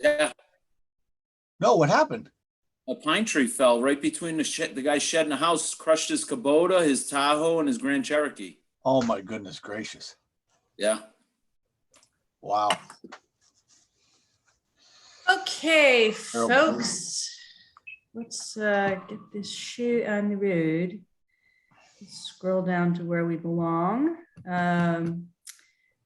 Yeah, No, what happened? a pine tree fell right between the guy's shed and the house, crushed his Kubota, his Tahoe, and his Grand Cherokee. Oh my goodness gracious. Yeah. Wow. Okay, Terrible. folks, let's get this shit on the road. Let's scroll down to where we belong.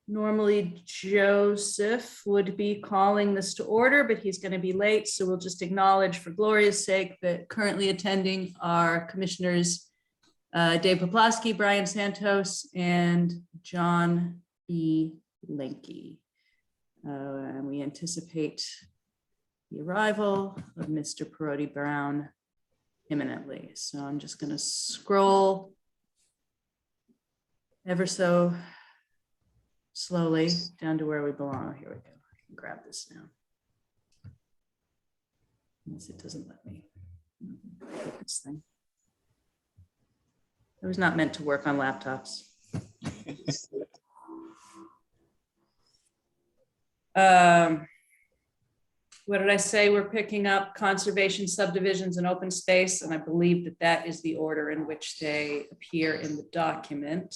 Normally Joseph would be calling this to order, but he's going to be late. So we'll just acknowledge for Gloria's sake that currently attending are Commissioners Dave Poplawski, Brian Santos, and John E. Linke. And we anticipate the arrival of Mr. Perotti Brown imminently. So I'm just going to scroll ever so slowly down to where we belong. Here we go. I can grab this now. Unless it doesn't let me get this thing. It was not meant to work on laptops. What did I say? We're picking up conservation, subdivisions, and open space, and I believe that that is the order in which they appear in the document.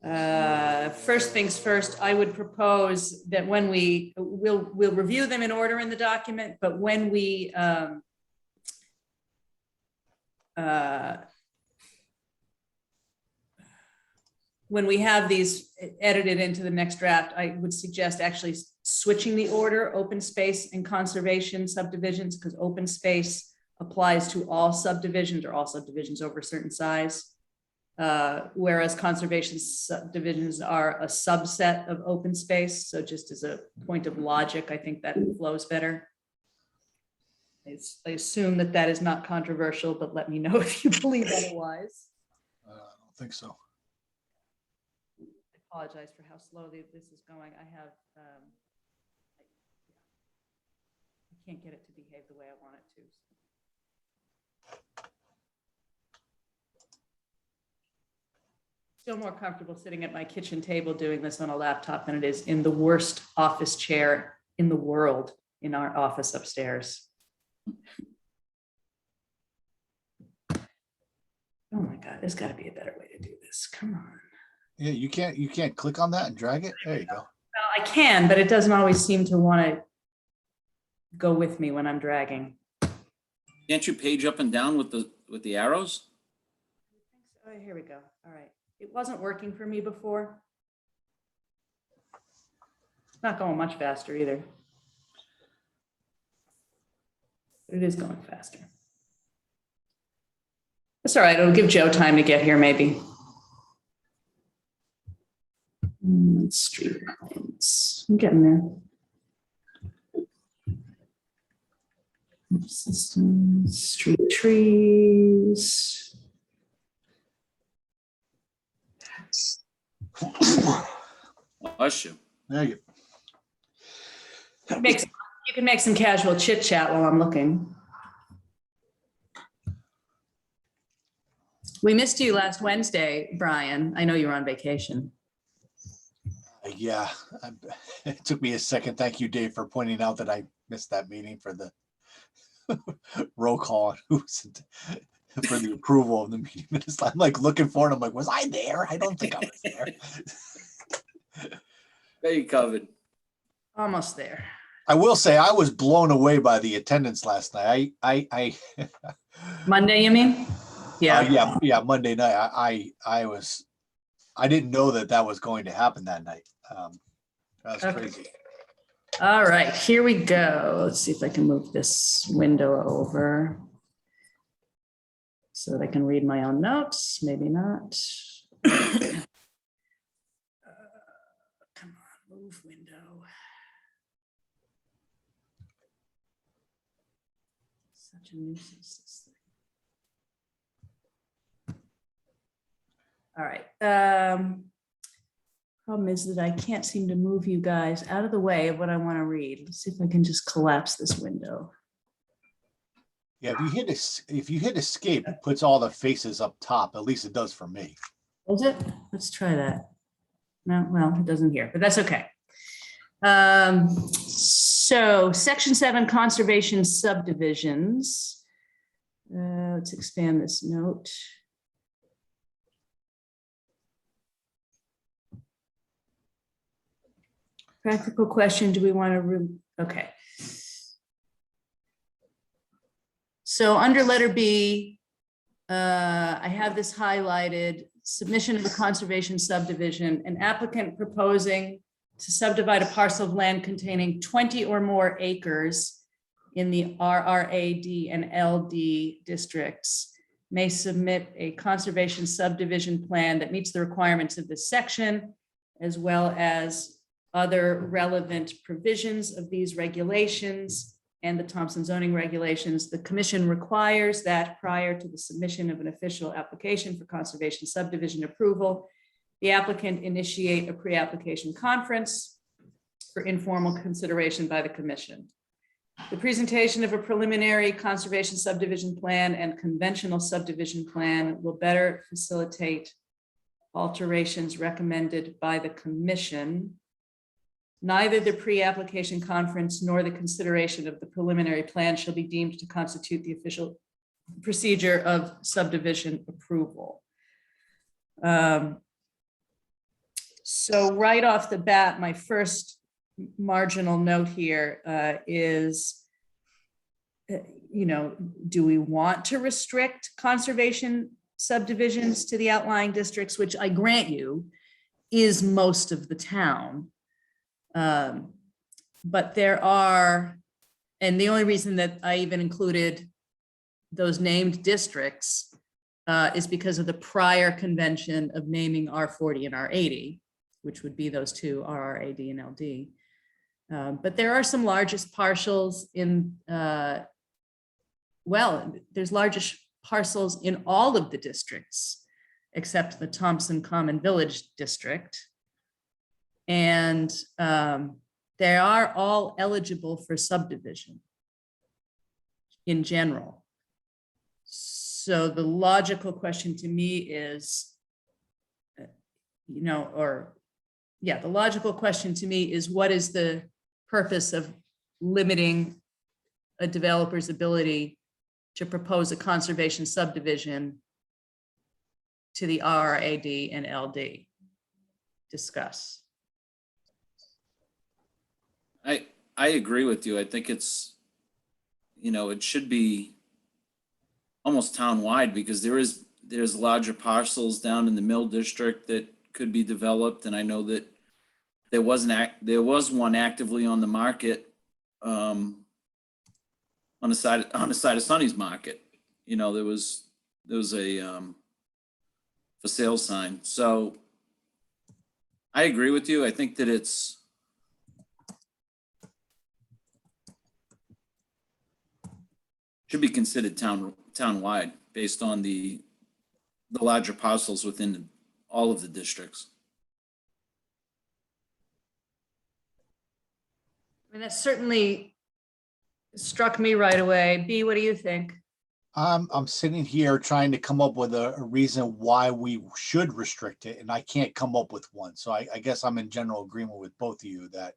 First things first, I would propose that when we'll review them in order in the document, but when we have these edited into the next draft, I would suggest actually switching the order, open space and conservation subdivisions, because open space applies to all subdivisions or all subdivisions over a certain size. Whereas conservation subdivisions are a subset of open space. So just as a point of logic, I think that flows better. I assume that that is not controversial, but let me know if you believe otherwise. I don't think so. I apologize for how slowly this is going. I can't get it to behave the way I want it to. Feel more comfortable sitting at my kitchen table doing this on a laptop than it is in the worst office chair in the world in our office upstairs. Oh my God, there's got to be a better way to do this. Come on. Yeah, you can't click on that and drag it. There you go. Well, I can, but it doesn't always seem to want to go with me when I'm dragging. Can't you page up and down with the arrows? Oh, here we go. All right. It wasn't working for me before. It's not going much faster either. But it is going faster. That's all right. It'll give Joe time to get here, maybe. Street lines. I'm getting there. Systems, street trees. Bless you. There you go. You can make some casual chit chat while I'm looking. We missed you last Wednesday, Brian. I know you were on vacation. Yeah, it took me a second. Thank you, Dave, for pointing out that I missed that meeting for the roll call for the approval of the meeting minutes. I'm like looking for it. I'm like, was I there? I don't think I was there. There you covered. Almost there. I will say I was blown away by the attendance last night. I Monday, you mean? Yeah. Yeah, Monday night. I didn't know that was going to happen that night. That's Okay. crazy. All right, here we go. Let's see if I can move this window over so that I can read my own notes. Maybe not. Come on, move window. Such a nuisance, this thing. All right. Problem is that I can't seem to move you guys out of the way of what I want to read. Let's see if I can just collapse this window. Yeah, if you hit escape, it puts all the faces up top. At least it does for me. Does it? Let's try that. No, well, it doesn't here, but that's okay. So section 7, conservation subdivisions. Let's expand this note. Practical question, do we want to, okay. So under letter B, I have this highlighted, submission of a conservation subdivision, an applicant proposing to subdivide a parcel of land containing 20 or more acres in the RRAD and LD districts may submit a conservation subdivision plan that meets the requirements of this section, as well as other relevant provisions of these regulations and the Thompson zoning regulations. The commission requires that prior to the submission of an official application for conservation subdivision approval, the applicant initiate a pre-application conference for informal consideration by the commission. The presentation of a preliminary conservation subdivision plan and conventional subdivision plan will better facilitate alterations recommended by the commission. Neither the pre-application conference nor the consideration of the preliminary plan shall be deemed to constitute the official procedure of subdivision approval. So right off the bat, my first marginal note here is, do we want to restrict conservation subdivisions to the outlying districts, which I grant you is most of the town. But there are, and the only reason that I even included those named districts is because of the prior convention of naming R40 and R80, which would be those two, RRAD and LD. But there are some largest parcels in, there's largest parcels in all of the districts, except the Thompson Common Village District. And they are all eligible for subdivision in general. So the logical question to me is, the logical question to me is, what is the purpose of limiting a developer's ability to propose a conservation subdivision to the RRAD and LD? Discuss. I agree with you. I think it's, it should be almost town-wide, because there's larger parcels down in the Mill District that could be developed, and I know that there was one actively on the market on the side of Sonny's Market. There was a for sale sign. So I agree with you. I think that it's should be considered town-wide based on the larger parcels within all of the districts. I mean, that certainly struck me right away. B, what do you think? I'm sitting here trying to come up with a reason why we should restrict it, and I can't come up with one. So I guess I'm in general agreement with both of you that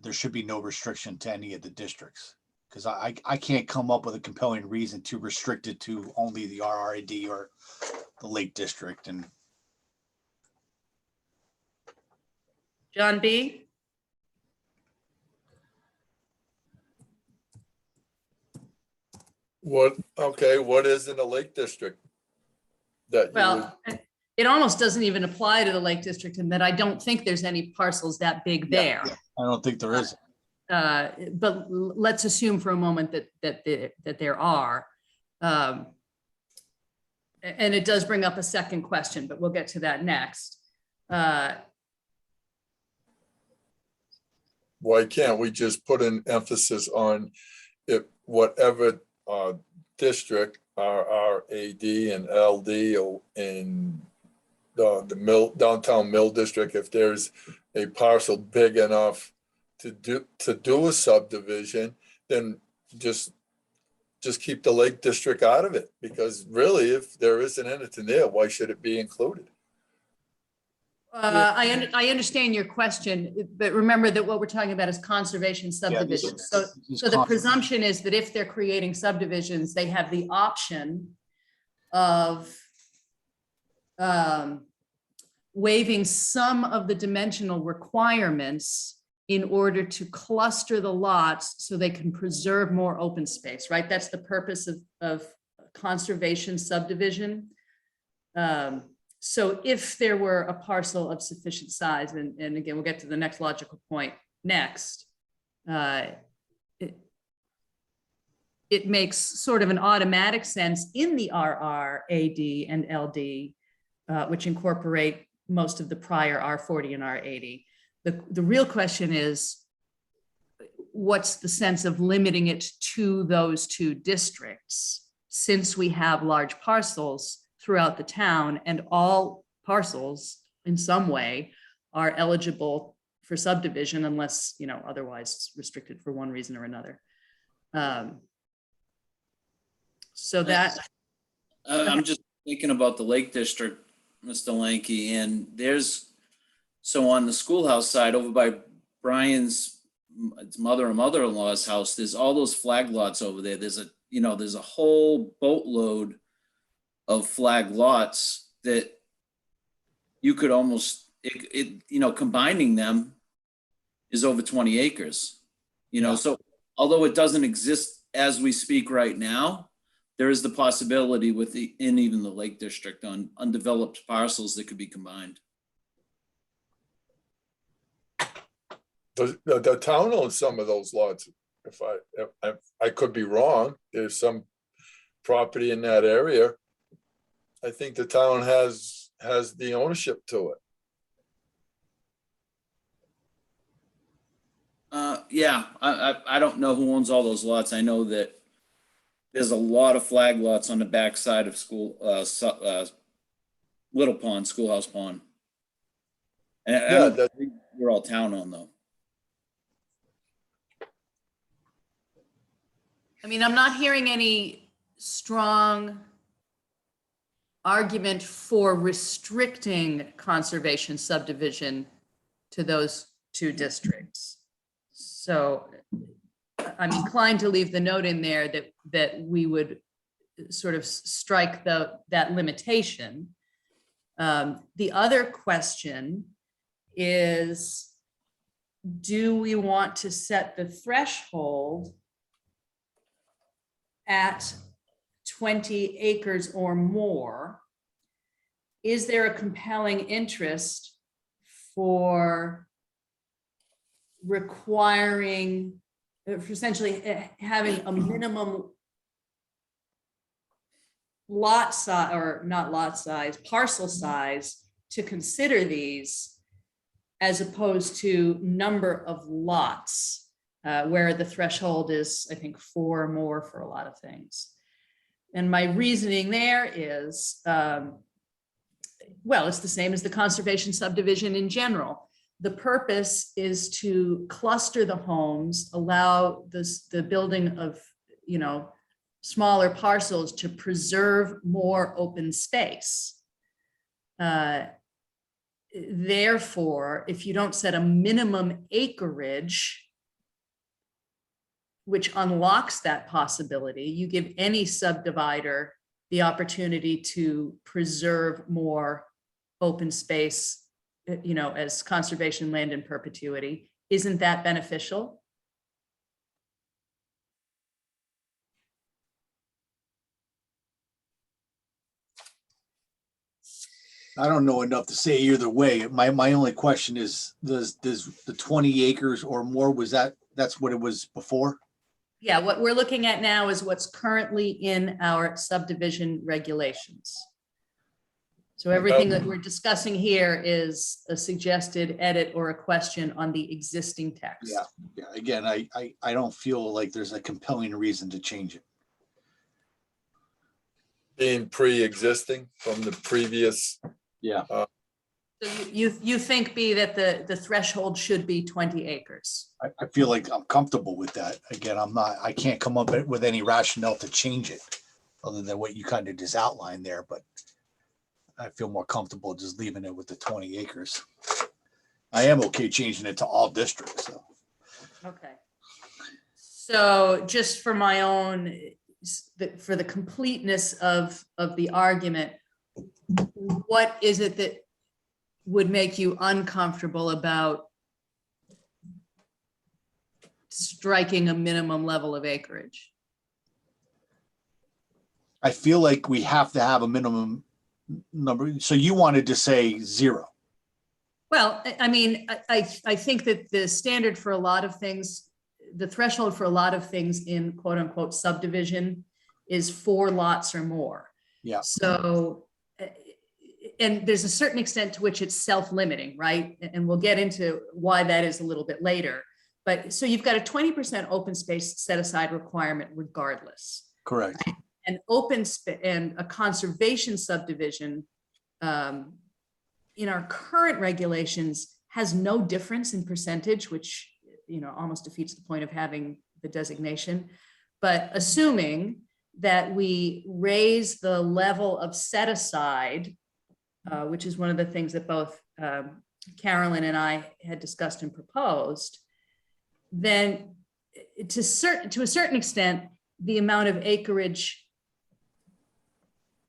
there should be no restriction to any of the districts, because I can't come up with a compelling reason to restrict it to only the RRAD or the Lake District. And John B? What is in the Lake District? It almost doesn't even apply to the Lake District, in that I don't think there's any parcels that big there. Yeah, I don't think there is. But let's assume for a moment that there are. And it does bring up a second question, but we'll get to that next. Why can't we just put an emphasis on if whatever district, RRAD and LD in the downtown Mill District, if there's a parcel big enough to do a subdivision, then just keep the Lake District out of it, because really, if there isn't anything there, why should it be included? I understand your question, but remember that what we're talking about is conservation subdivisions. So the presumption is that if they're creating subdivisions, they have the option of waiving some of the dimensional requirements in order to cluster the lots so they can preserve more open space, right? That's the purpose of conservation subdivision. So if there were a parcel of sufficient size, and again, we'll get to the next logical point next, it makes sort of an automatic sense in the RR, AD, and LD, which incorporate most of the prior R40 and R80. The real question is, what's the sense of limiting it to those two districts, since we have large parcels throughout the town and all parcels in some way are eligible for subdivision unless, you know, otherwise restricted for one reason or another. So that I'm just thinking about the Lake District, Mr. Lanky, and so on the schoolhouse side over by Brian's mother and mother-in-law's house, there's all those flag lots over there. There's a whole boatload of flag lots that you could almost, combining them is over 20 acres, so although it doesn't exist as we speak right now, there is the possibility in even the Lake District on undeveloped parcels that could be combined. The town owns some of those lots. If I could be wrong, there's some property in that area. I think the town has the ownership to it. Yeah, I don't know who owns all those lots. I know that there's a lot of flag lots on the backside of Little Pond, Schoolhouse Pond. And I don't think we're all town owned though. I mean, I'm not hearing any strong argument for restricting conservation subdivision to those two districts. So I'm inclined to leave the note in there that we would sort of strike that limitation. The other question is, do we want to set the threshold at 20 acres or more? Is there a compelling interest for requiring, for essentially having a minimum lot size, or not lot size, parcel size to consider these, as opposed to number of lots, where the threshold is, I think, 4 or more for a lot of things. And my reasoning there is, well, it's the same as the conservation subdivision in general. The purpose is to cluster the homes, allow the building of, smaller parcels to preserve more open space. Therefore, if you don't set a minimum acreage, which unlocks that possibility, you give any subdivider the opportunity to preserve more open space, as conservation land in perpetuity. Isn't that beneficial? I don't know enough to say either way. My only question is, does the 20 acres or more, that's what it was before? Yeah, what we're looking at now is what's currently in our subdivision regulations. So everything that we're discussing here is a suggested edit or a question on the existing text. Yeah. Again, I don't feel like there's a compelling reason to change it. Being pre-existing from the previous. Yeah. So you think, B, that the threshold should be 20 acres? I feel like I'm comfortable with that. Again, I can't come up with any rationale to change it other than what you kind of just outlined there, but I feel more comfortable just leaving it with the 20 acres. I am okay changing it to all districts, so. Okay. So just for my own, for the completeness of the argument, what is it that would make you uncomfortable about striking a minimum level of acreage? I feel like we have to have a minimum number. So you wanted to say 0. Well, I mean, I think that the standard for a lot of things, the threshold for a lot of things in quote unquote subdivision is 4 lots or more. Yeah. So, and there's a certain extent to which it's self-limiting, right? And we'll get into why that is a little bit later. But so you've got a 20% open space set aside requirement regardless. Correct. An open space and a conservation subdivision in our current regulations has no difference in percentage, which, you know, almost defeats the point of having the designation. But assuming that we raise the level of set aside, which is one of the things that both Carolyn and I had discussed and proposed, then to a certain extent, the amount of acreage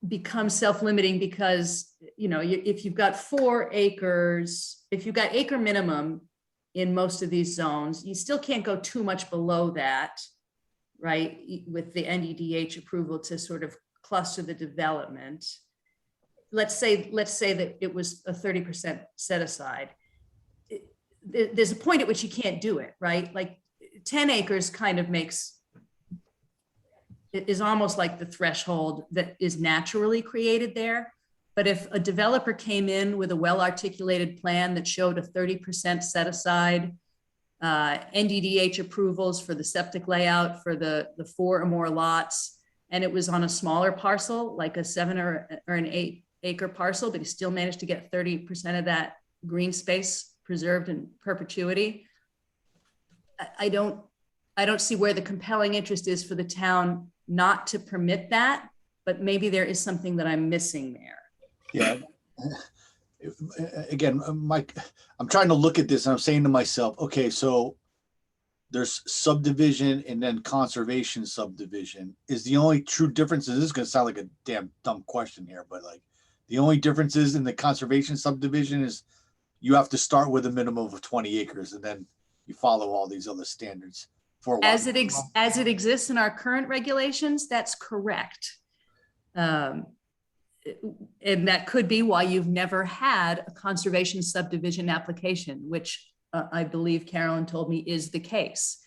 becomes self-limiting because, you know, if you've got 4 acres, if you've got acre minimum in most of these zones, you still can't go too much below that, right? With the NEDH approval to sort of cluster the development. Let's say that it was a 30% set aside. There's a point at which you can't do it, right? Like 10 acres kind of is almost like the threshold that is naturally created there. But if a developer came in with a well-articulated plan that showed a 30% set aside, NDDH approvals for the septic layout for the 4 or more lots, and it was on a smaller parcel, like a 7 or an 8 acre parcel, but he still managed to get 30% of that green space preserved in perpetuity. I don't see where the compelling interest is for the town not to permit that, but maybe there is something that I'm missing there. Yeah. Again, Mike, I'm trying to look at this and I'm saying to myself, okay, so there's subdivision and then conservation subdivision. Is the only true difference, this is going to sound like a damn dumb question here, but like the only differences in the conservation subdivision is you have to start with a minimum of 20 acres and then you follow all these other standards. As it exists in our current regulations, that's correct. And that could be why you've never had a conservation subdivision application, which I believe Carolyn told me is the case,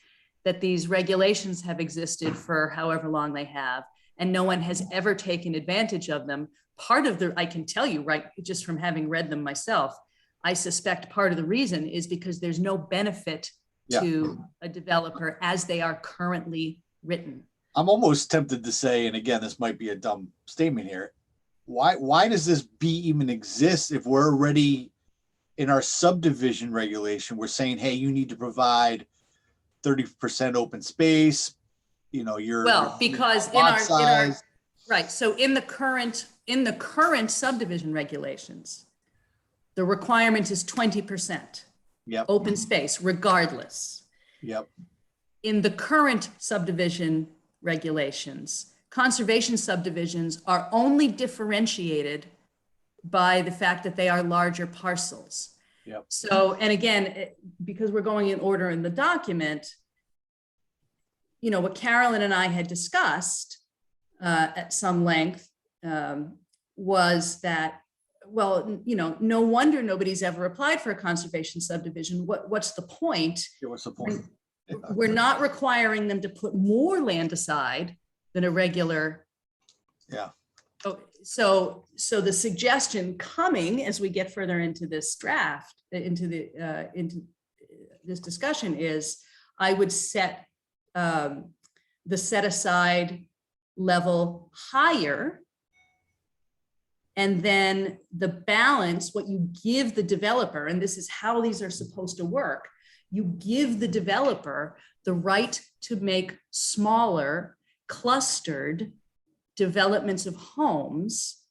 that these regulations have existed for however long they have, and no one has ever taken advantage of them. Part of I can tell you, right, just from having read them myself, I suspect part of the reason is because there's no benefit to a developer as they are currently written. I'm almost tempted to say, and again, this might be a dumb statement here, why does this B even exist if we're already in our subdivision regulation, we're saying, hey, you need to provide 30% open space, you know, because in our right. So in the current subdivision regulations, the requirement is 20%. Yep. Open space, regardless. Yep. In the current subdivision regulations, conservation subdivisions are only differentiated by the fact that they are larger parcels. Yep. So, and again, because we're going in order in the document, you know, what Carolyn and I had discussed at some length was that, well, you know, no wonder nobody's ever applied for a conservation subdivision. What's the point? Yeah, what's the point? We're not requiring them to put more land aside than a regular. Yeah. So the suggestion coming as we get further into this draft, into this discussion is, I would set the set aside level higher. And then the balance, what you give the developer, and this is how these are supposed to work, you give the developer the right to make smaller, clustered developments of homes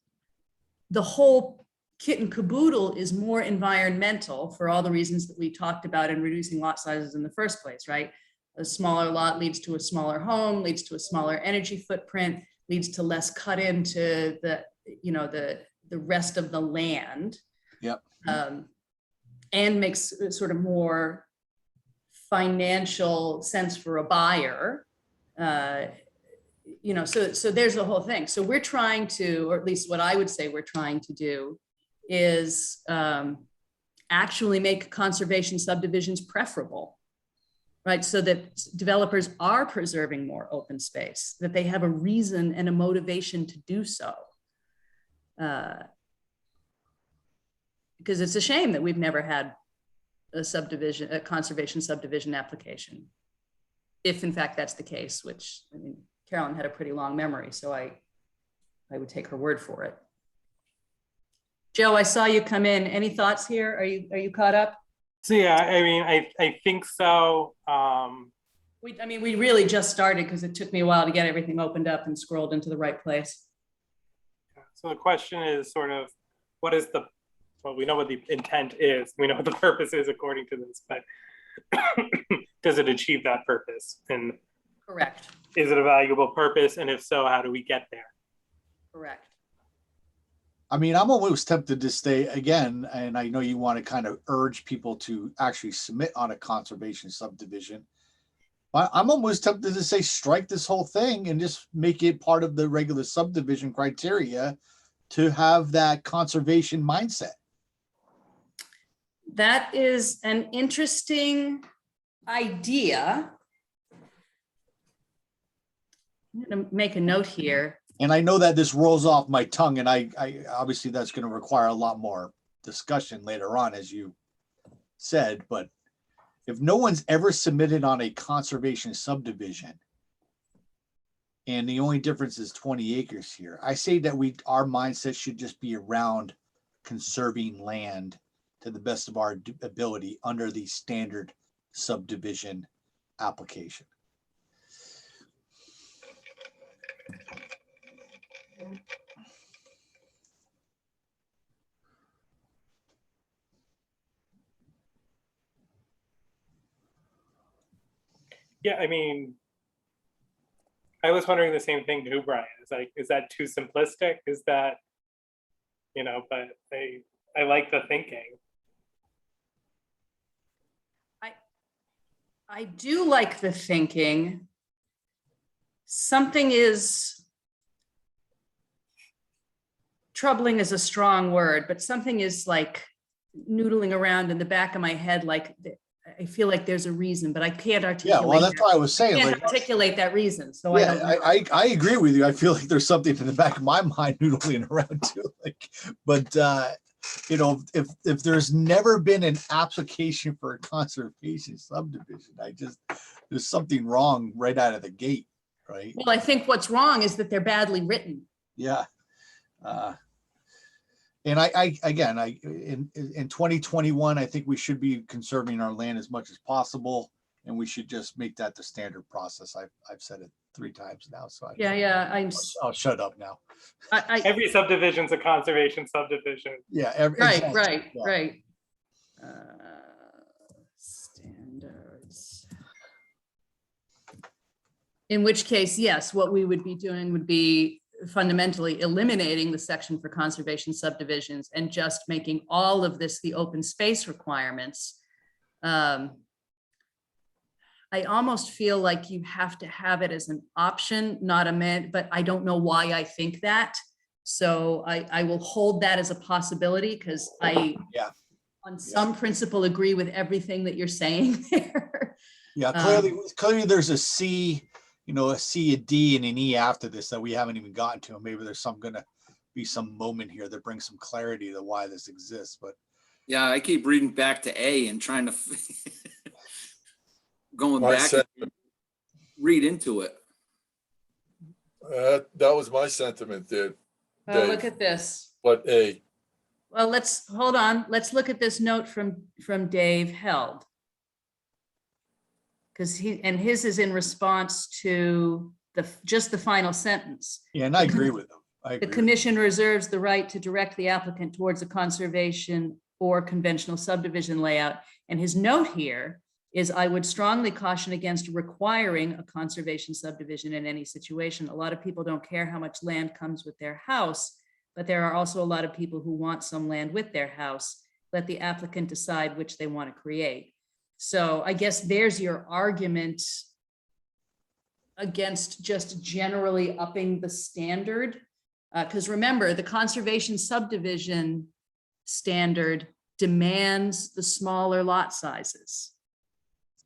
the whole kit and caboodle is more environmental for all the reasons that we talked about in reducing lot sizes in the first place, right? A smaller lot leads to a smaller home, leads to a smaller energy footprint, leads to less cut into the, the rest of the land. Yep. And makes sort of more financial sense for a buyer. So there's the whole thing. So we're trying to, or at least what I would say we're trying to do is actually make conservation subdivisions preferable, right? So that developers are preserving more open space, that they have a reason and a motivation to do so. Because it's a shame that we've never had a conservation subdivision application. If in fact that's the case, which, I mean, Carolyn had a pretty long memory, so I would take her word for it. Joe, I saw you come in. Any thoughts here? Are you caught up? So yeah, I mean, I think so. We really just started because it took me a while to get everything opened up and scrolled into the right place. So the question is sort of, what is the, well, we know what the intent is. We know what the purpose is according to this, but does it achieve that purpose? And Correct. is it a valuable purpose? And if so, how do we get there? Correct. I mean, I'm almost tempted to stay again, and I know you want to kind of urge people to actually submit on a conservation subdivision. But I'm almost tempted to say strike this whole thing and just make it part of the regular subdivision criteria to have that conservation mindset. That is an interesting idea. I'm going to make a note here. And I know that this rolls off my tongue, and I obviously that's going to require a lot more discussion later on, as you said, but if no one's ever submitted on a conservation subdivision, and the only difference is 20 acres here, I say that our mindset should just be around conserving land to the best of our ability under the standard subdivision application. Yeah, I mean, I was wondering the same thing too, Brian. It's like, is that too simplistic? Is that, but I like the thinking. I do like the thinking. Something is, troubling is a strong word, but something is like noodling around in the back of my head. Like, I feel like there's a reason, but I can't articulate. Yeah, well, that's why I was saying, I can't like, articulate that reason. So yeah, I I agree with you. I feel like there's something in the back of my mind noodling around too. Like, but if there's never been an application for a conservation subdivision, there's something wrong right out of the gate, right? Well, I think what's wrong is that they're badly written. Yeah. And in 2021, I think we should be conserving our land as much as possible, and we should just make that the standard process. I've said it 3 times now, so I'll shut up now. Every subdivision's a conservation subdivision. Yeah. Right. Standards. In which case, yes, what we would be doing would be fundamentally eliminating the section for conservation subdivisions and just making all of this the open space requirements. I almost feel like you have to have it as an option, not a man, but I don't know why I think that. So I will hold that as a possibility, because I, on some principle, agree with everything that you're saying there. Yeah, clearly there's a C, a C, a D, and an E after this that we haven't even gotten to. And maybe there's gonna be some moment here that brings some clarity to why this exists. But Yeah, I keep reading back to A and trying to going My back and read into it. That was my sentiment there. Oh, look at this. But A, Well, hold on. Let's look at this note from Dave Held. Because his is in response to just the final sentence. yeah, and I agree with him. I The agree. commission reserves the right to direct the applicant towards a conservation or conventional subdivision layout. And his note here is, I would strongly caution against requiring a conservation subdivision in any situation. A lot of people don't care how much land comes with their house, but there are also a lot of people who want some land with their house. Let the applicant decide which they want to create. So I guess there's your argument against just generally upping the standard. Because remember, the conservation subdivision standard demands the smaller lot sizes.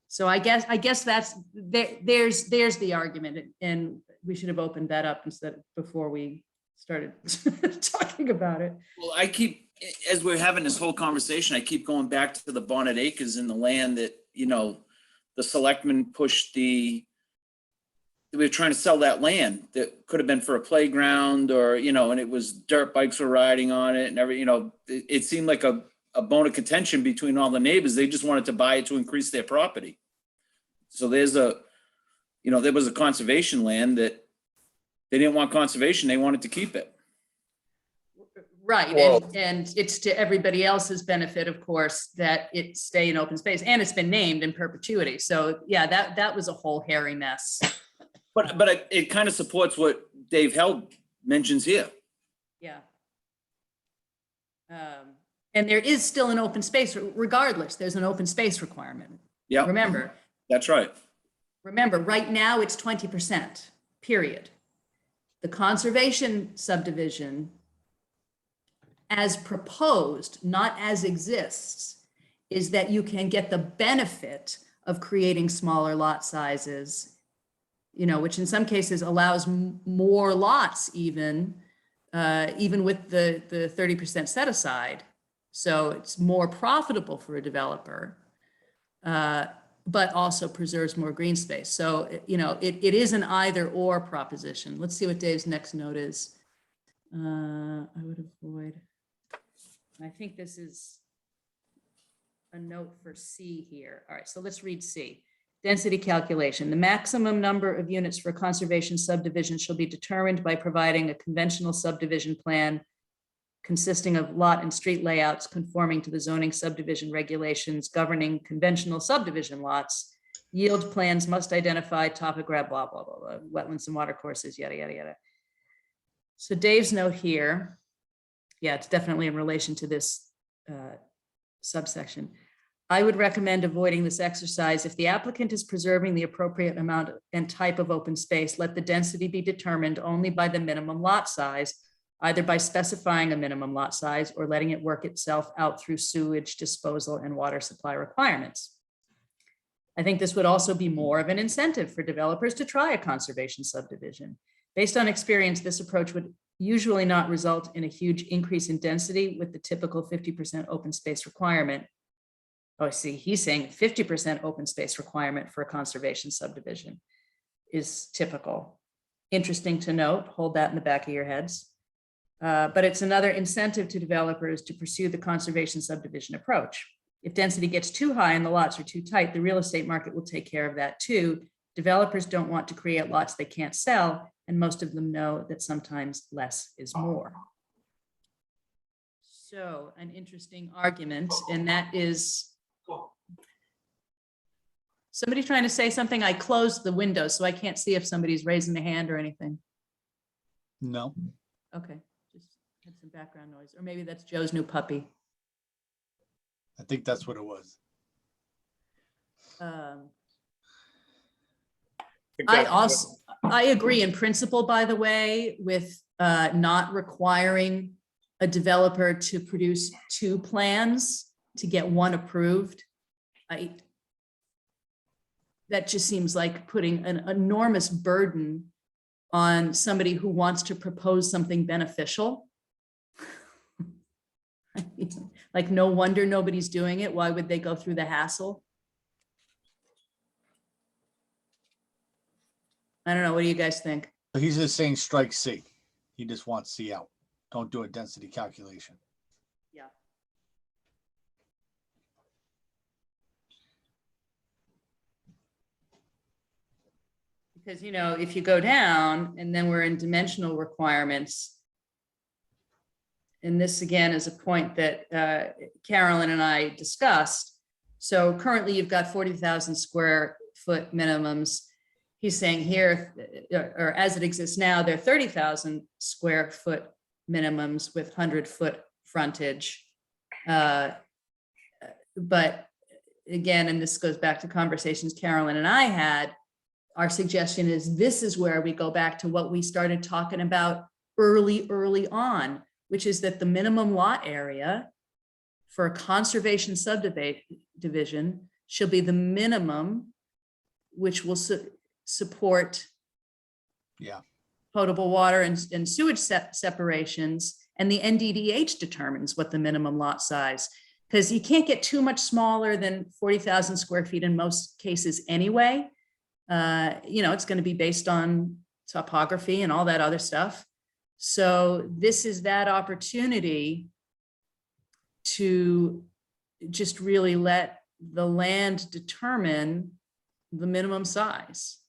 So I guess that's, there's the argument, and we should have opened that up before we started talking about it. Well, as we're having this whole conversation, I keep going back to the Bonnet Acres and the land that, the selectmen pushed we were trying to sell that land that could have been for a playground or, and it was dirt bikes were riding on it and it seemed like a bone of contention between all the neighbors. They just wanted to buy it to increase their property. So there was a conservation land that they didn't want conservation. They wanted to keep it. Right, Well- and it's to everybody else's benefit, of course, that it stay in open space, and it's been named in perpetuity. So yeah, that was a whole hairy mess. But it kind of supports what Dave Held mentions here. Yeah. And there is still an open space, regardless, there's an open space requirement. Yeah, Remember, that's right. right now it's 20%, period. The conservation subdivision, as proposed, not as exists, is that you can get the benefit of creating smaller lot sizes, which in some cases allows more lots even with the 30% set aside. So it's more profitable for a developer, but also preserves more green space. So, it is an either or proposition. Let's see what Dave's next note is. I would avoid. I think this is a note for C here. All right, so let's read C. Density calculation. The maximum number of units for a conservation subdivision shall be determined by providing a conventional subdivision plan consisting of lot and street layouts conforming to the zoning subdivision regulations governing conventional subdivision lots. Yield plans must identify topograph, blah, blah, blah, blah, wetlands and water courses, yada, yada, yada. So Dave's note here, yeah, it's definitely in relation to this subsection. I would recommend avoiding this exercise. If the applicant is preserving the appropriate amount and type of open space, let the density be determined only by the minimum lot size, either by specifying a minimum lot size or letting it work itself out through sewage disposal and water supply requirements. I think this would also be more of an incentive for developers to try a conservation subdivision. Based on experience, this approach would usually not result in a huge increase in density with the typical 50% open space requirement. Oh, see, he's saying 50% open space requirement for a conservation subdivision is typical. Interesting to note, hold that in the back of your heads. But it's another incentive to developers to pursue the conservation subdivision approach. If density gets too high and the lots are too tight, the real estate market will take care of that too. Developers don't want to create lots they can't sell, and most of them know that sometimes less is more. So an interesting argument, and that is somebody trying to say something. I closed the window, so I can't see if somebody's raising a hand or anything. No, Okay, just had some background noise, or maybe that's Joe's new puppy. I think that's what it was. I agree in principle, by the way, with not requiring a developer to produce two plans to get one approved. That just seems like putting an enormous burden on somebody who wants to propose something beneficial. Like, no wonder nobody's doing it. Why would they go through the hassle? I don't know. What do you guys think? So he's just saying strike C. He just wants C out. Don't do a density calculation. Yeah. Because, if you go down and then we're in dimensional requirements, and this again is a point that Carolyn and I discussed. So currently you've got 40,000 square foot minimums. He's saying here, or as it exists now, they're 30,000 square foot minimums with 100-foot frontage. But again, and this goes back to conversations Carolyn and I had, our suggestion is this is where we go back to what we started talking about early on, which is that the minimum lot area for a conservation subdivision shall be the minimum which will support potable water and sewage separations, and the NDDH determines what the minimum lot size, because you can't get too much smaller than 40,000 square feet in most cases anyway. It's going to be based on topography and all that other stuff. So this is that opportunity to just really let the land determine the minimum size.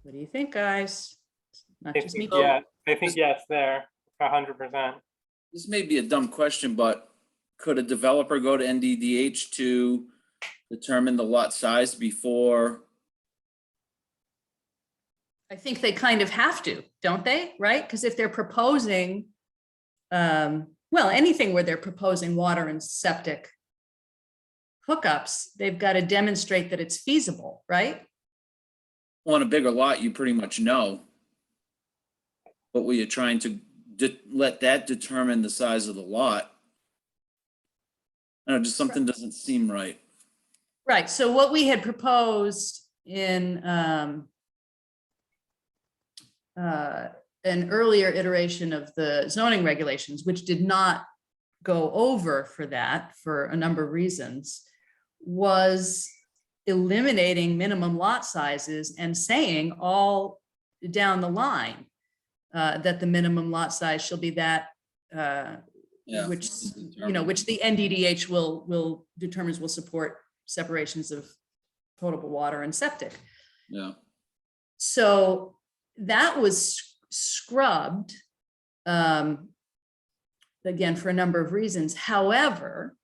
What do you think, guys? Not I just me. think, yeah, I think yes, there, 100%. This may be a dumb question, but could a developer go to NDDH to determine the lot size before? I think they kind of have to, don't they? Right? Because if they're proposing, well, anything where they're proposing water and septic hookups, they've got to demonstrate that it's feasible, right? On a bigger lot, you pretty much know. But were you trying to let that determine the size of the lot? I don't know, just something doesn't seem right. Right. So what we had proposed in an earlier iteration of the zoning regulations, which did not go over for that for a number of reasons, was eliminating minimum lot sizes and saying all down the line that the minimum lot size shall be that which the NDDH will determines will support separations of potable water and septic. Yeah. So that was scrubbed again for a number of reasons. However,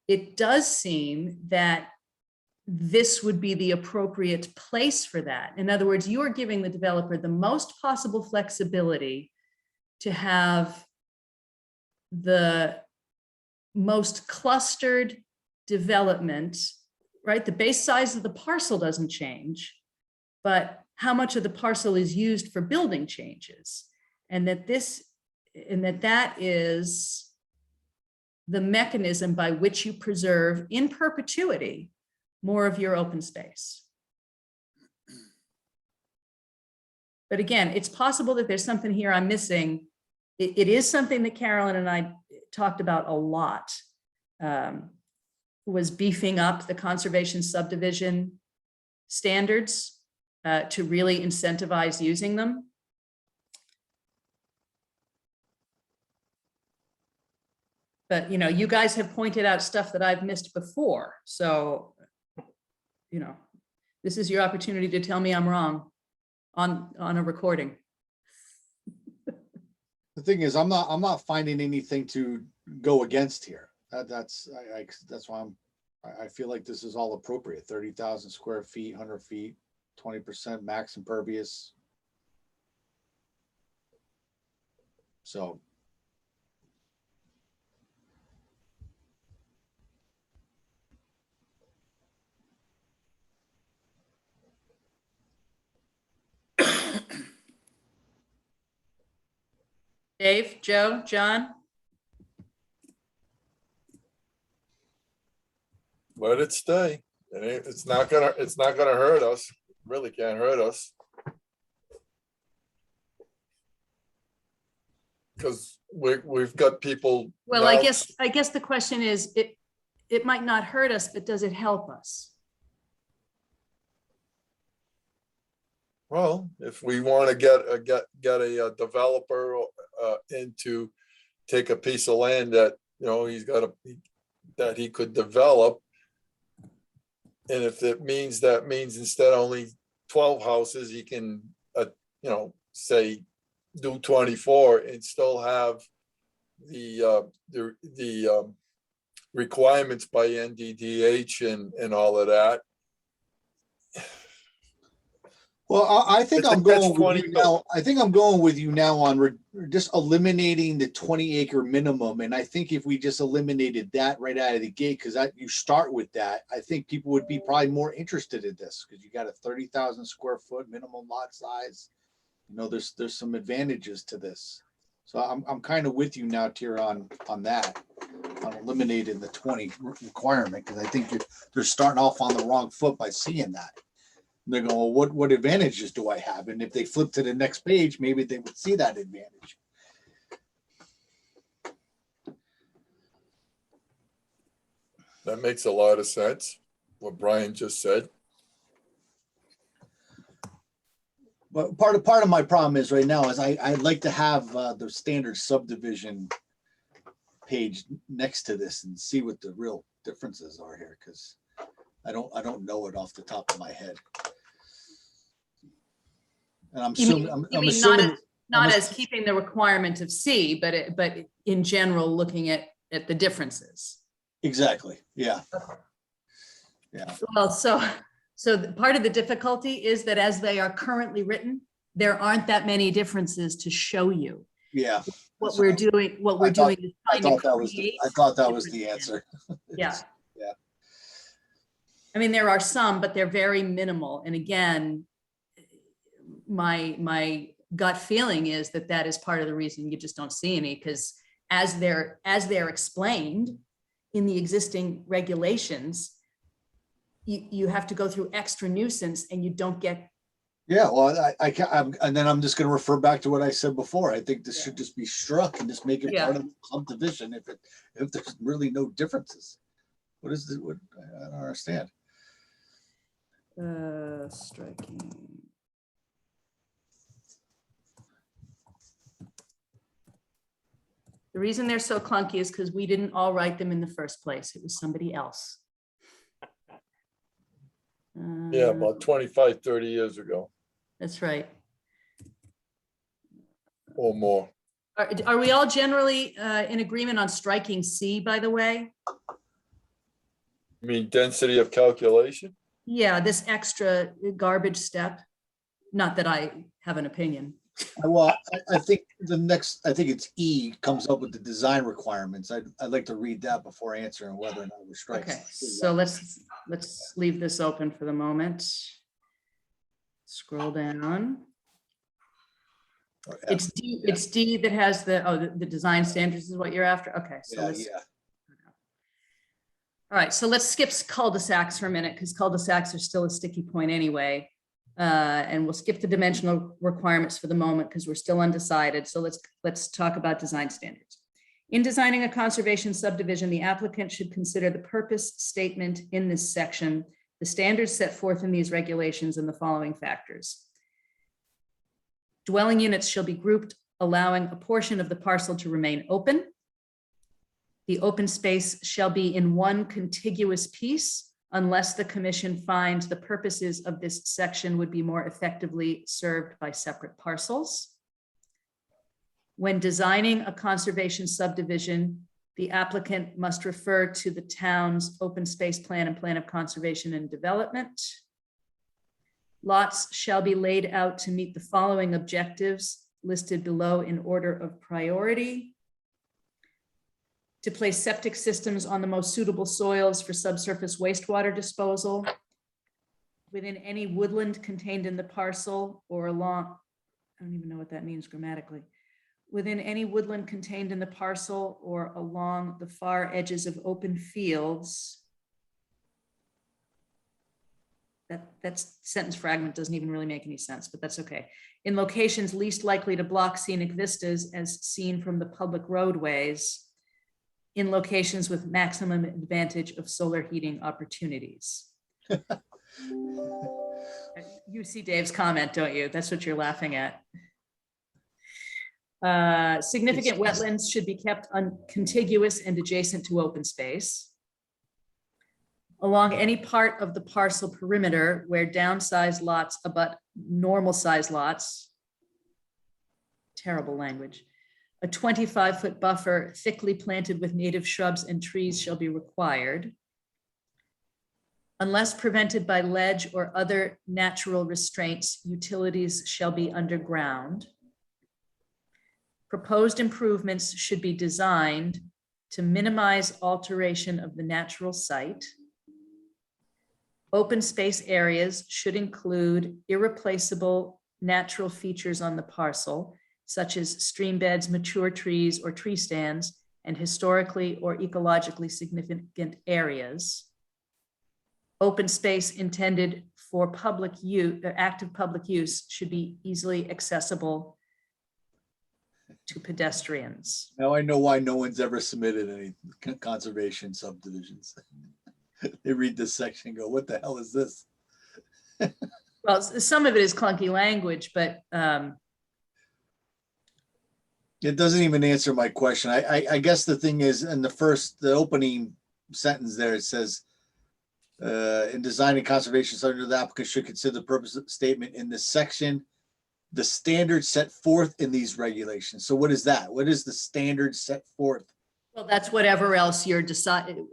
it does seem that this would be the appropriate place for that. In other words, you are giving the developer the most possible flexibility to have the most clustered development, right? The base size of the parcel doesn't change, but how much of the parcel is used for building changes. And that is the mechanism by which you preserve in perpetuity more of your open space. But again, it's possible that there's something here I'm missing. It is something that Carolyn and I talked about a lot, was beefing up the conservation subdivision standards to really incentivize using them. But, you guys have pointed out stuff that I've missed before. So, this is your opportunity to tell me I'm wrong on a recording. The thing is, I'm not finding anything to go against here. That's why I feel like this is all appropriate. 30,000 square feet, 100 feet, 20% max impervious. So. Dave, Joe, John? Let it stay. It's not gonna hurt us. Really can't hurt us. Because we've got people. Well, now- I guess the question is, it might not hurt us, but does it help us? Well, if we want to get a developer in to take a piece of land that, that he could develop, And if it means, that means instead of only 12 houses, you can, you know, say do 24 and still have the requirements by NDDH and all of that. Well, I think It's a I'm going with catch-22. you now. I think I'm going with you now on just eliminating the 20-acre minimum. And I think if we just eliminated that right out of the gate, because you start with that, I think people would be probably more interested in this because you got a 30,000 square foot minimum lot size. You know, there's some advantages to this. So I'm kind of with you now, Tier, on that, on eliminating the 20 requirement, because I think they're starting off on the wrong foot by seeing that. They're going, well, what advantages do I have? And if they flip to the next page, maybe they would see that advantage. That makes a lot of sense, what Brian just said. But part of my problem is right now is I'd like to have the standard subdivision page next to this and see what the real differences are here, because I don't know it off the top of my head. And I'm assuming not as keeping the requirement of C, but in general, looking at the differences. exactly. Yeah. Yeah. Well, so part of the difficulty is that as they are currently written, there aren't that many differences to show you. Yeah. What we're doing is I trying to thought that was the differences. answer. Yeah. Yeah. I mean, there are some, but they're very minimal. And again, my gut feeling is that is part of the reason you just don't see any, because as they're explained in the existing regulations, you have to go through extra nuisance and you don't get. Yeah, well, and then I'm just going to refer back to what I said before. I think this should just be struck and just make it part of the subdivision if there's really no differences. What is the, what, I don't understand. Striking. The reason they're so clunky is because we didn't all write them in the first place. It was somebody else. Yeah, about 25, 30 years ago That's right. or more. Are we all generally in agreement on striking C, by the way? You mean density of calculation? Yeah, this extra garbage step. Not that I have an opinion. Well, I think I think it's E comes up with the design requirements. I'd like to read that before answering whether or not we're striking. Okay, so let's leave this open for the moment. Scroll down. It's D that has the design standards is what you're after. Okay, so let's. All right, so let's skip cul-de-sacs for a minute because cul-de-sacs are still a sticky point anyway. And we'll skip the dimensional requirements for the moment because we're still undecided. So let's talk about design standards. In designing a conservation subdivision, the applicant should consider the purpose statement in this section, the standards set forth in these regulations, and the following factors. Dwelling units shall be grouped, allowing a portion of the parcel to remain open. The open space shall be in one contiguous piece unless the commission finds the purposes of this section would be more effectively served by separate parcels. When designing a conservation subdivision, the applicant must refer to the town's open space plan and plan of conservation and development. Lots shall be laid out to meet the following objectives listed below in order of priority. To place septic systems on the most suitable soils for subsurface wastewater disposal within any woodland contained in the parcel or along, I don't even know what that means grammatically, within any woodland contained in the parcel or along the far edges of open fields. That sentence fragment doesn't even really make any sense, but that's okay. In locations least likely to block scenic vistas as seen from the public roadways, in locations with maximum advantage of solar heating opportunities. You see Dave's comment, don't you? That's what you're laughing at. Significant wetlands should be kept contiguous and adjacent to open space. along any part of the parcel perimeter where downsized lots abut normal size lots. Terrible language. A 25-foot buffer thickly planted with native shrubs and trees shall be required. Unless prevented by ledge or other natural restraints, utilities shall be underground. Proposed improvements should be designed to minimize alteration of the natural site. Open space areas should include irreplaceable natural features on the parcel, such as stream beds, mature trees, or tree stands, and historically or ecologically significant areas. Open space intended for public use, active public use, should be easily accessible to pedestrians. Now I know why no one's ever submitted any conservation subdivisions. They read this section and go, what the hell is this? Well, some of it is clunky language, but It doesn't even answer my question. I guess the thing is, in the opening sentence there, it says, in designing conservation subdivision, the applicant should consider the purpose of the statement in this section, the standards set forth in these regulations. So what is that? What is the standard set forth? well, that's whatever else you're deciding,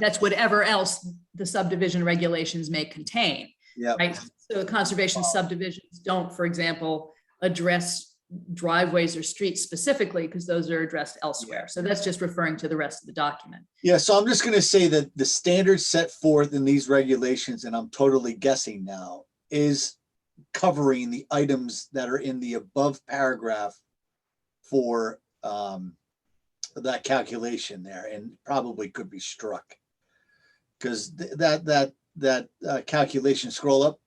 that's whatever else the subdivision regulations may contain, Yeah. right? So the conservation subdivisions don't, for example, address driveways or streets specifically, because those are addressed elsewhere. So that's just referring to the rest of the document. Yeah, so I'm just gonna say that the standards set forth in these regulations, and I'm totally guessing now, is covering the items that are in the above paragraph for that calculation there, and probably could be struck. Because that calculation, scroll up.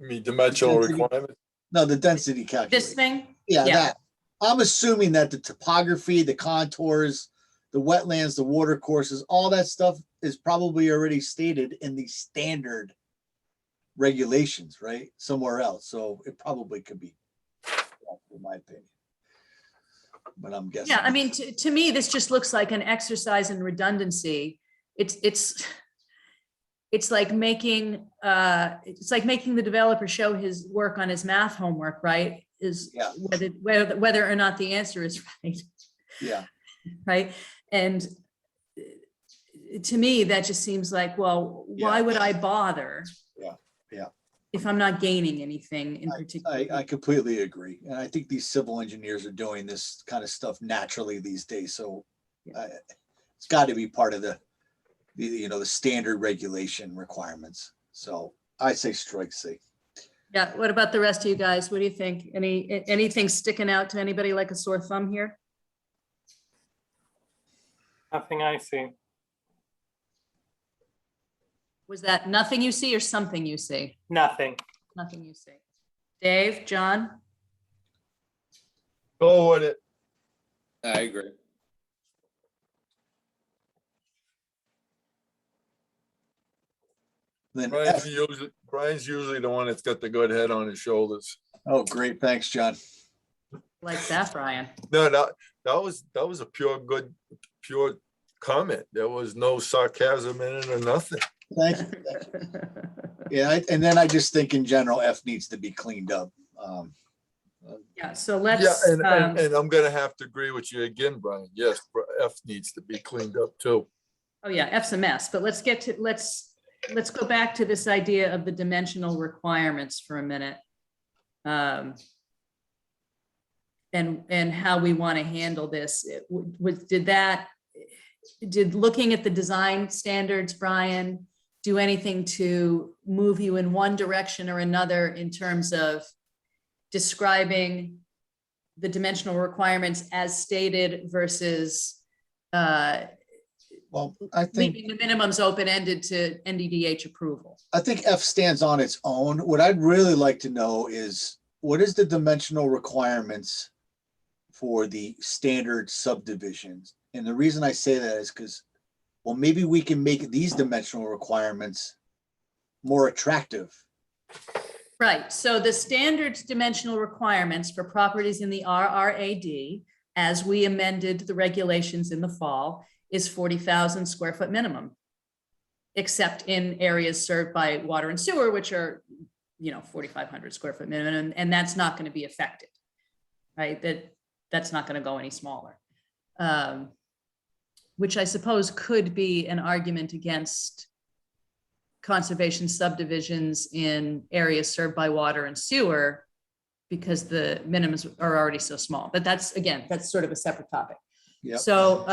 I mean, dimensional requirements. No, the density calculation. This thing? Yeah, Yeah. that. I'm assuming that the topography, the contours, the wetlands, the water courses, all that stuff is probably already stated in the standard regulations, right? Somewhere else. So it probably could be, in my opinion. But I'm guessing. Yeah, I mean, to me, this just looks like an exercise in redundancy. It's like making the developer show his work on his math homework, right? Is Yeah. whether or not the answer is right. Yeah. Right. And to me, that just seems like, well, why would I bother? Yeah. Yeah. If I'm not gaining anything in particular. I completely agree. And I think these civil engineers are doing this kind of stuff naturally these days. So it's got to be part of the standard regulation requirements. So I say strike C. Yeah. What about the rest of you guys? What do you think? Anything sticking out to anybody like a sore thumb here? Nothing I see. Was that nothing you see or something you see? Nothing. Nothing you see. Dave, John? Go with it. I agree. Then Brian's usually the one that's got the good head on his shoulders. oh, great. Thanks, John. Like that, Brian. No, that was a pure comment. There was no sarcasm in it or nothing. Thank you. Yeah. And then I just think in general, F needs to be cleaned up. Yeah, so Yeah, let's, and I'm gonna have to agree with you again, Brian. Yes, F needs to be cleaned up too. oh yeah, F's a mess, but let's go back to this idea of the dimensional requirements for a minute. And how we want to handle this. Did looking at the design standards, Brian, do anything to move you in one direction or another in terms of describing the dimensional requirements as stated versus Well, I think leaving the minimums open-ended to NDDH approval? I think F stands on its own. What I'd really like to know is what is the dimensional requirements for the standard subdivisions? And the reason I say that is because, well, maybe we can make these dimensional requirements more attractive. Right, so the standard dimensional requirements for properties in the RRAD, as we amended the regulations in the fall, is 40,000 square foot minimum. except in areas served by water and sewer, which are, 4,500 square foot minimum, and that's not going to be affected, right? That's not going to go any smaller. Which I suppose could be an argument against conservation subdivisions in areas served by water and sewer, because the minimums are already so small. But that's sort of a separate topic. Yep. So,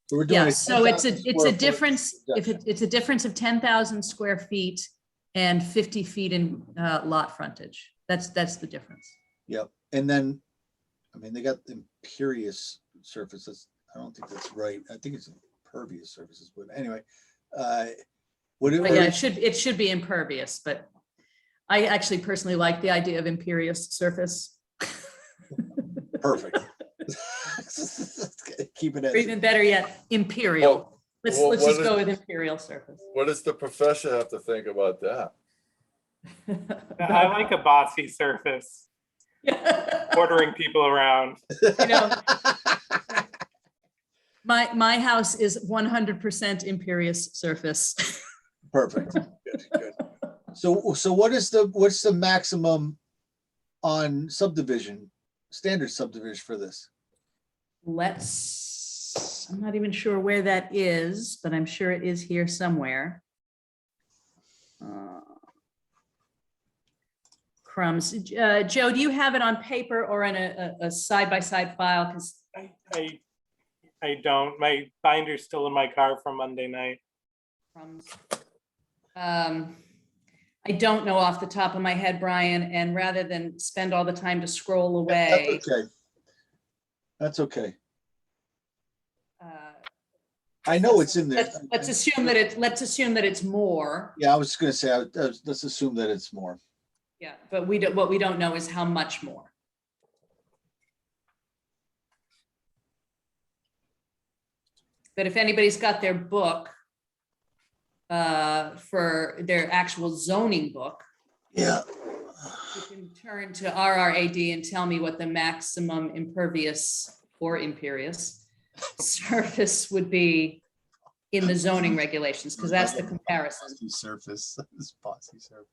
So we're doing yeah, a so it's 10,000 a square foot difference, if reduction. it's a difference of 10,000 square feet and 50 feet in lot frontage. That's the difference. Yep, and then, I mean, they got impervious surfaces. I don't think that's right. I think it's impervious surfaces, but anyway. But yeah, it should be impervious, but I actually personally like the idea of impervious surface. Perfect. Keep it Or as. even better yet, imperial. Let's well, just what go is- with imperial surface. What does the profession have to think about that? I like a bossy surface, ordering people around. My house is 100% imperious surface. Perfect. Good, good. So what's the maximum on subdivision, standard subdivision for this? I'm not even sure where that is, but I'm sure it is here somewhere. Crumbs. Joe, do you have it on paper or in a side-by-side file? Because I don't. My binder's still in my car from Monday night. I don't know off the top of my head, Brian, and rather than spend all the time to scroll away. That's okay. That's okay. uh, I know it's in there. Let's assume that it's more. Yeah, I was just gonna say, let's assume that it's more. Yeah, but what we don't know is how much more. But if anybody's got their book, for their actual zoning book, Yeah. you can turn to RRAD and tell me what the maximum impervious or imperious surface would be in the zoning regulations, because that's the comparison. Bossy surface, this bossy surface.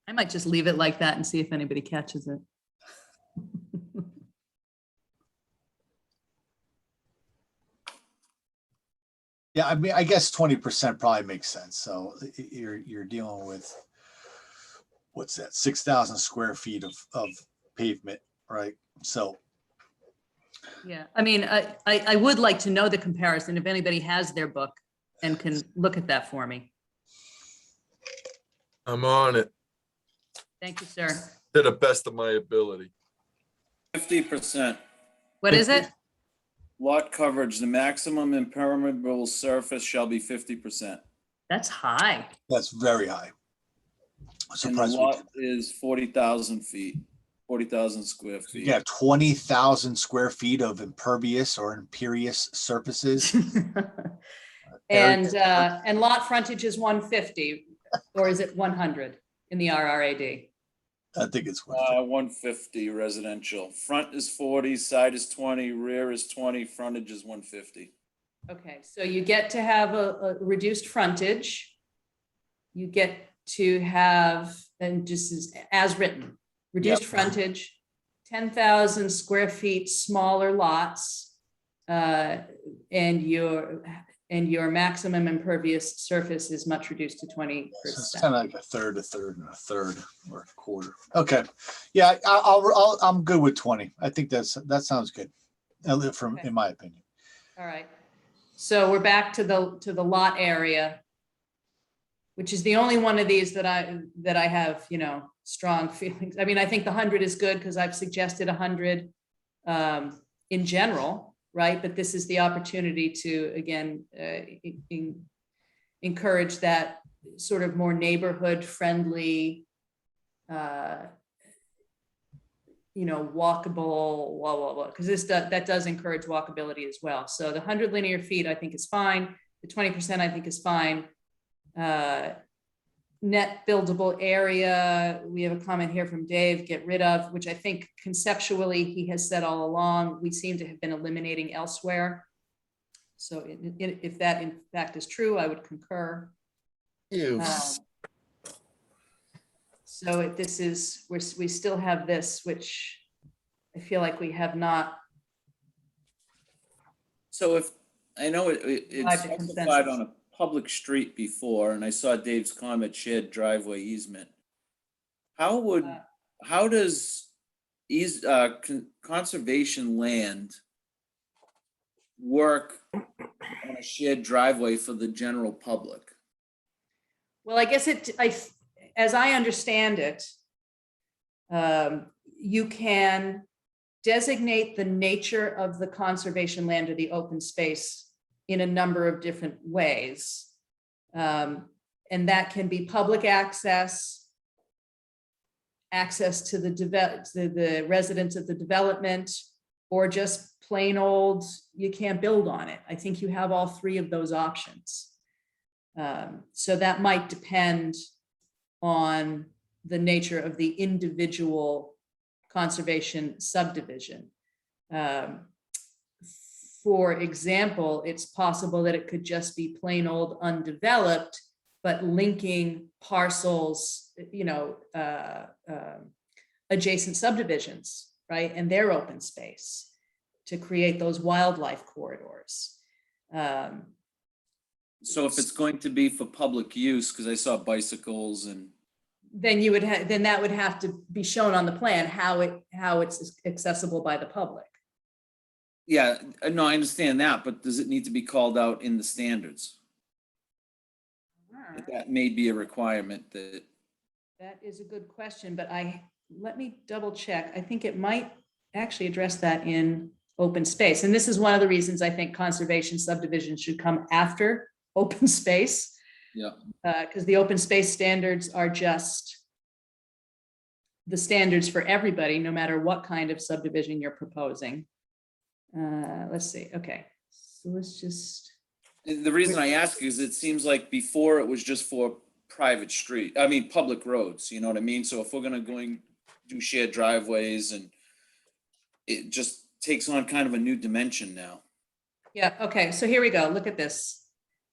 I might just leave it like that and see if anybody catches it. Yeah, I mean, I guess 20% probably makes sense. So you're dealing with, what's that, 6,000 square feet of pavement, right? So Yeah, I mean, I would like to know the comparison if anybody has their book and can look at that for me. I'm on it Thank you, sir. to the best of my ability. 50%. What is it? Lot coverage, the maximum impermeable surface shall be 50%. That's high. that's very high. And the Surprised we lot is 40,000 feet, 40,000 square feet. You have 20,000 square feet of impervious or imperious surfaces. And lot frontage is 150, or is it 100 in the RRAD? I think it's 150 residential. Front is 40, side is 20, rear is 20, frontage is 150. Okay, so you get to have a reduced frontage. You get to have, and just as written, reduced frontage, 10,000 square feet smaller lots, and your maximum impervious surface is much reduced to 20%. So it's kind of like a third, and a third, or a quarter. Okay, yeah, I'm good with 20. I think that sounds good. Okay. In my opinion. All right, so we're back to the lot area, which is the only one of these that I have, strong feelings. I mean, I think the 100 is good because I've suggested 100 in general. Right, but this is the opportunity to, again, encourage that sort of more neighborhood friendly, walkable, because that does encourage walkability as well. So the 100 linear feet, I think is fine. The 20% I think is fine. net buildable area, we have a comment here from Dave, get rid of, which I think conceptually he has said all along, we seem to have been eliminating elsewhere. So if that in fact is true, I would concur. You. So this is, we still have this, which I feel like we have not. So if, I know it's Arrived at specified consensus. on a public street before, and I saw Dave's comment, shared driveway easement. How does conservation land work on a shared driveway for the general public? Well, I guess as I understand it, you can designate the nature of the conservation land or the open space in a number of different ways. And that can be public access to the residents of the development, or just plain old, you can't build on it. I think you have all three of those options. So that might depend on the nature of the individual conservation subdivision. For example, it's possible that it could just be plain old undeveloped, but linking parcels, adjacent subdivisions, right? And their open space to create those wildlife corridors. So if it's going to be for public use, because I saw bicycles and. Then you would have, then that would have to be shown on the plan, how it's accessible by the public. Yeah, no, I understand that, but does it need to be called out in the standards? That may be a requirement that. That is a good question, but let me double check. I think it might actually address that in open space. And this is one of the reasons I think conservation subdivision should come after open space. Yeah. Because the open space standards are just the standards for everybody, no matter what kind of subdivision you're proposing. Let's see. Okay, so let's just. The reason I ask is it seems like before it was just for private public roads, you know what I mean? So if we're gonna do shared driveways, and it just takes on kind of a new dimension now. Yeah, okay, so here we go. Look at this.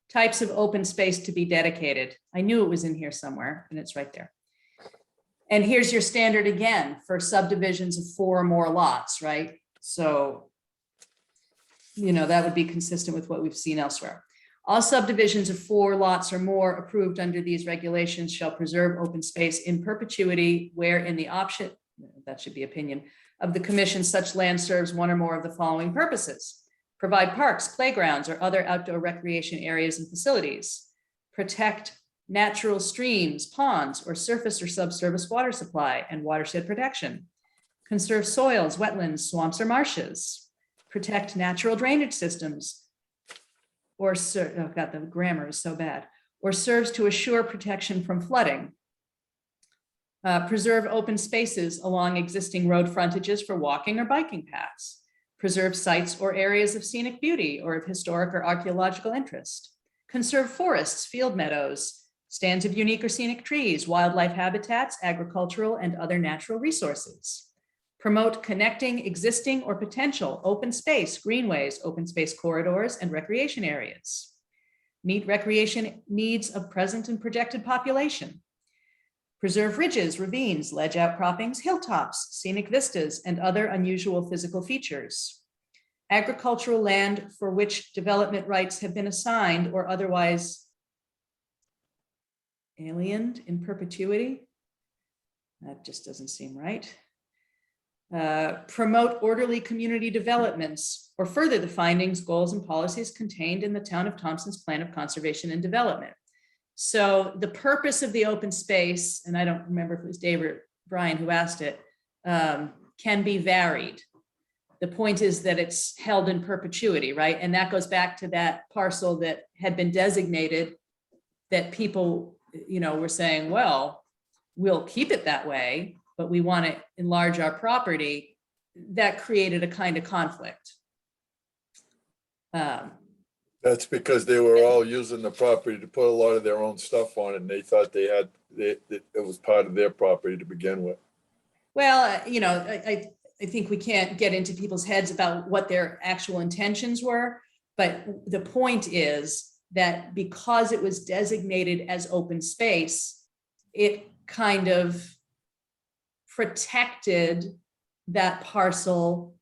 Types of open space to be dedicated. I knew it was in here somewhere, and it's right there. And here's your standard again for subdivisions of 4 or more lots, right? So, that would be consistent with what we've seen elsewhere. All subdivisions of 4 lots or more approved under these regulations shall preserve open space in perpetuity where in the option, that should be opinion, of the commission such land serves one or more of the following purposes. Provide parks, playgrounds, or other outdoor recreation areas and facilities. Protect natural streams, ponds, or surface or subsurface water supply and watershed protection. Conserve soils, wetlands, swamps, or marshes. Protect natural drainage systems. Oh God, the grammar is so bad. Or serves to assure protection from flooding. Preserve open spaces along existing road frontages for walking or biking paths. Preserve sites or areas of scenic beauty or of historic or archaeological interest. Conserve forests, field meadows, stands of unique or scenic trees, wildlife habitats, agricultural and other natural resources. Promote connecting existing or potential open space, greenways, open space corridors, and recreation areas. Meet recreation needs of present and projected population. Preserve ridges, ravines, ledge outcroppings, hilltops, scenic vistas, and other unusual physical features. Agricultural land for which development rights have been assigned or otherwise aliened in perpetuity. That just doesn't seem right. Promote orderly community developments or further the findings, goals, and policies contained in the Town of Thompson's Plan of Conservation and Development. So the purpose of the open space, and I don't remember if it was Dave or Brian who asked it, can be varied. The point is that it's held in perpetuity, right? And that goes back to that parcel that had been designated that people, were saying, well, we'll keep it that way, but we want to enlarge our property. That created a kind of conflict. That's because they were all using the property to put a lot of their own stuff on it, and they thought they had it was part of their property to begin with. Well, I think we can't get into people's heads about what their actual intentions were, but the point is that because it was designated as open space, it kind of protected that parcel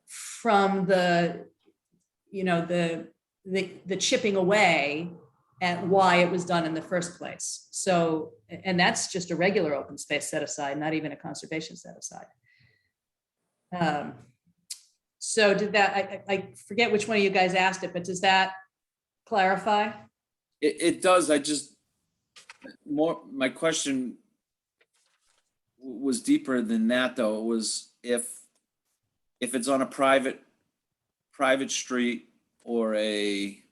from the chipping away at why it was done in the first place. So, and that's just a regular open space set aside, not even a conservation set aside. So did that, I forget which one of you guys asked it, but does that clarify? It does. My question was deeper than that, though. It was if it's on a private street or a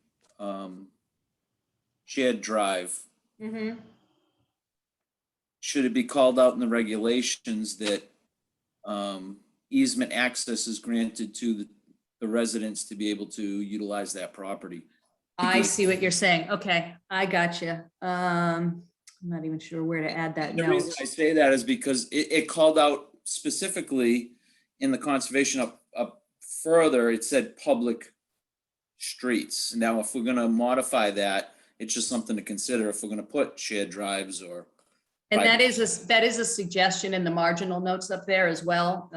shared drive, Mm-hmm. should it be called out in the regulations that easement access is granted to the residents to be able to utilize that property? I see what you're saying. Okay, I got you. I'm not even sure where to add that The note. reason I say that is because it called out specifically in the conservation up further, it said public streets. Now, if we're gonna modify that, it's just something to consider if we're gonna put shared drives or. And that is a suggestion in the marginal notes up there as well.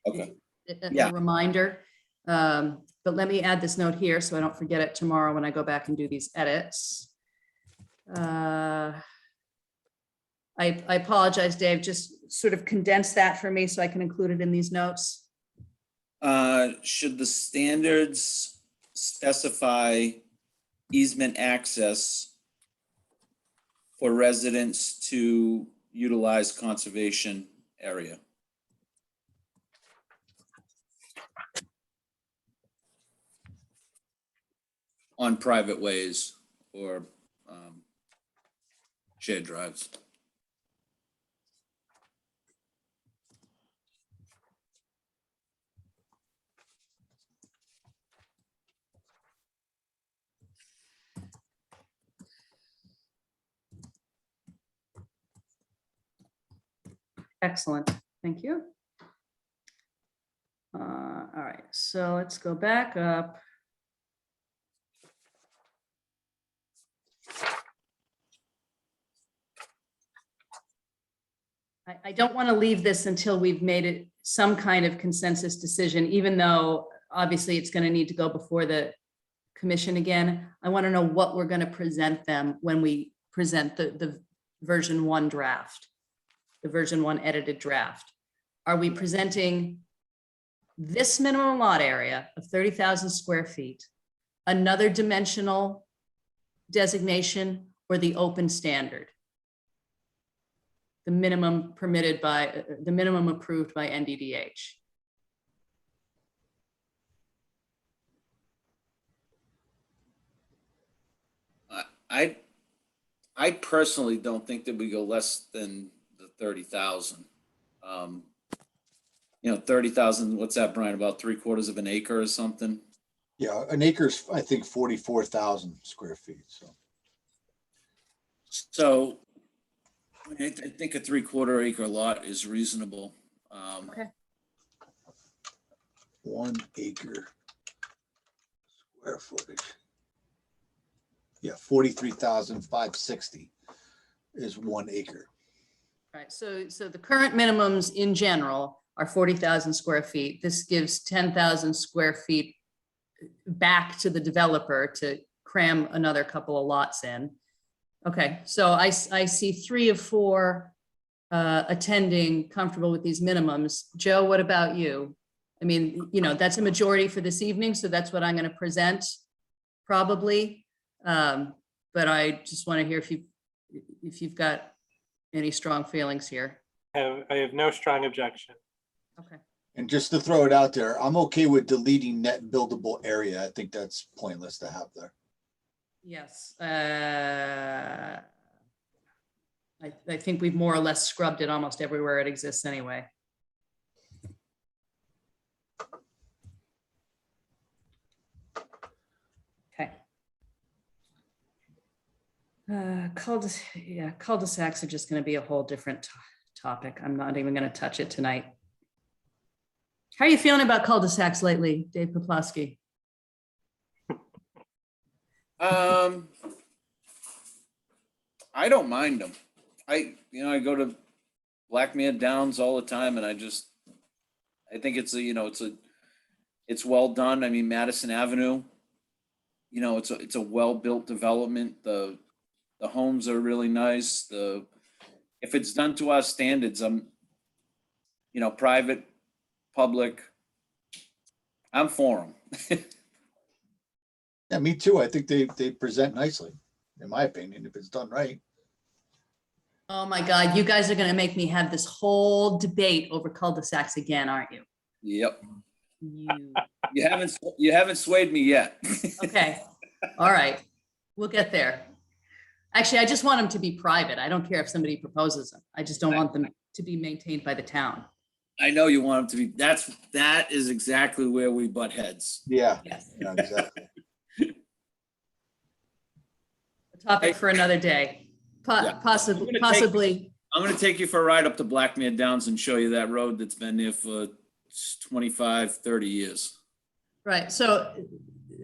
Okay, A Yeah. reminder. But let me add this note here so I don't forget it tomorrow when I go back and do these edits. I apologize, Dave, just sort of condense that for me so I can include it in these notes. should the standards specify easement access for residents to utilize conservation area? On private ways or shared drives? Excellent, thank you. All right, so let's go back up. I don't want to leave this until we've made it some kind of consensus decision, even though obviously it's going to need to go before the commission again. I want to know what we're going to present them when we present the version 1 draft, the version 1 edited draft. Are we presenting this minimum lot area of 30,000 square feet, another dimensional designation, or the open standard? The minimum permitted by, the minimum approved by NDDH. I personally don't think that we go less than the 30,000. 30,000, what's that, Brian, about 3/4 of an acre or something? Yeah, an acre's, I think, 44,000 square feet, so. So I think a 3/4 acre lot is reasonable. Okay. 1 acre square footage. Yeah, 43,560 is 1 acre. Right, so the current minimums in general are 40,000 square feet. This gives 10,000 square feet back to the developer to cram another couple of lots in. Okay, so I see 3 of 4 attending comfortable with these minimums. Joe, what about you? I mean, that's a majority for this evening, so that's what I'm going to present probably. But I just want to hear if you've got any strong feelings here. I have no strong objection. Okay. And just to throw it out there, I'm okay with deleting net buildable area. I think that's pointless to have there. Yes. I think we've more or less scrubbed it almost everywhere it exists anyway. Okay. Cul-de-sacs are just going to be a whole different topic. I'm not even going to touch it tonight. How are you feeling about cul-de-sacs lately, Dave Poplawski? I don't mind them. I go to Blackmere Downs all the time, and I think it's it's well done. I mean, Madison Avenue, it's a well-built development. The homes are really nice. If it's done to our standards, private, public, I'm for them. Yeah, me too. I think they present nicely, in my opinion, if it's done right. Oh my God, you guys are going to make me have this whole debate over cul-de-sacs again, aren't you? Yep. You, You haven't swayed me yet. okay, all right, we'll get there. Actually, I just want them to be private. I don't care if somebody proposes them. I just don't want them to be maintained by the town. I know you want them to be. That is exactly where we butt heads. Yeah, Yes. yeah, exactly. A topic for another day. Yeah. Possibly. I'm going to take you for a ride up to Blackmere Downs and show you that road that's been there for 25, 30 years. Right. So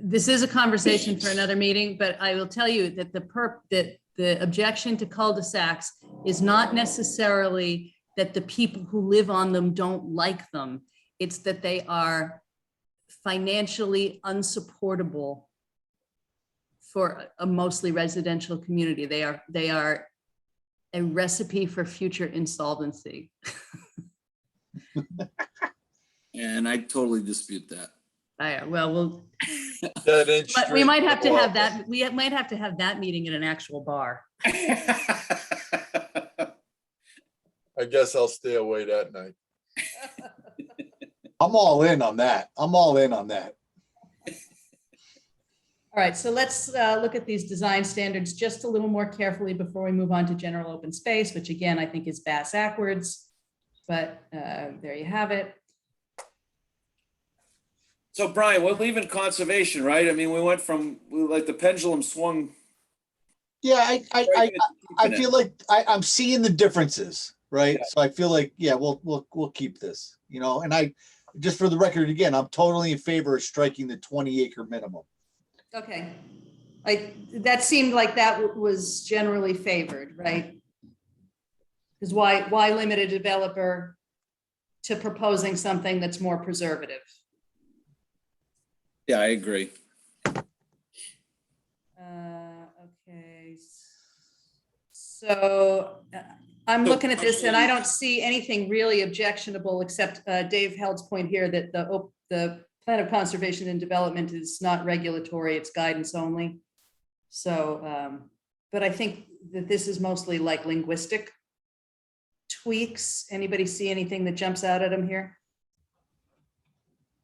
this is a conversation for another meeting, but I will tell you that the objection to cul-de-sacs is not necessarily that the people who live on them don't like them. It's that they are financially unsupportable for a mostly residential community. They are a recipe for future insolvency. And I totally dispute that. But we might have to have that. We might have to have that meeting in an actual bar. I guess I'll stay away that night. I'm all in on that. I'm all in on that. All right, so let's look at these design standards just a little more carefully before we move on to general open space, which again, I think is bass-ackwards, but there you have it. So Brian, we're leaving conservation, right? I mean, we went from like the pendulum swung. Yeah, I feel like I'm seeing the differences, right? Yeah. So I feel like, yeah, we'll keep this, and I, just for the record, again, I'm totally in favor of striking the 20-acre minimum. Okay, that seemed like that was generally favored, right? Because why limit a developer to proposing something that's more preservative? Yeah, I agree. Okay. So I'm looking at this and I don't see anything really objectionable except Dave Held's point here that the plan of conservation and development is not regulatory, it's guidance only. So, but I think that this is mostly like linguistic tweaks. Anybody see anything that jumps out at them here?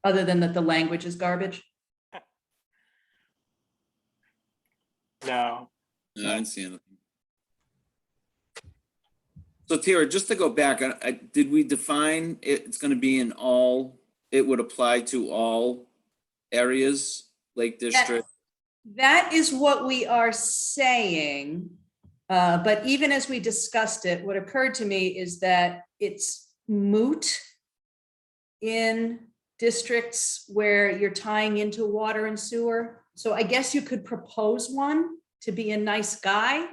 Other than that the language is garbage? No. No, I didn't see anything. So Tara, just to go back, did we define it's going to be in all, it would apply to all areas, Lake District? That is what we are saying. But even as we discussed it, what occurred to me is that it's moot in districts where you're tying into water and sewer. So I guess you could propose one to be a nice guy,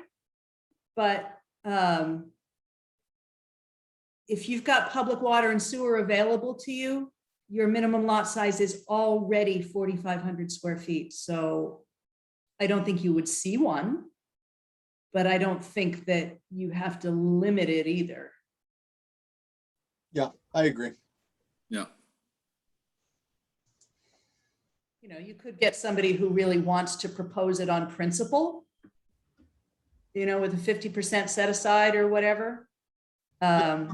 but if you've got public water and sewer available to you, your minimum lot size is already 4,500 square feet. So I don't think you would see one, but I don't think that you have to limit it either. Yeah, I agree. Yeah. You could get somebody who really wants to propose it on principle, with a 50% set aside or whatever. Oh,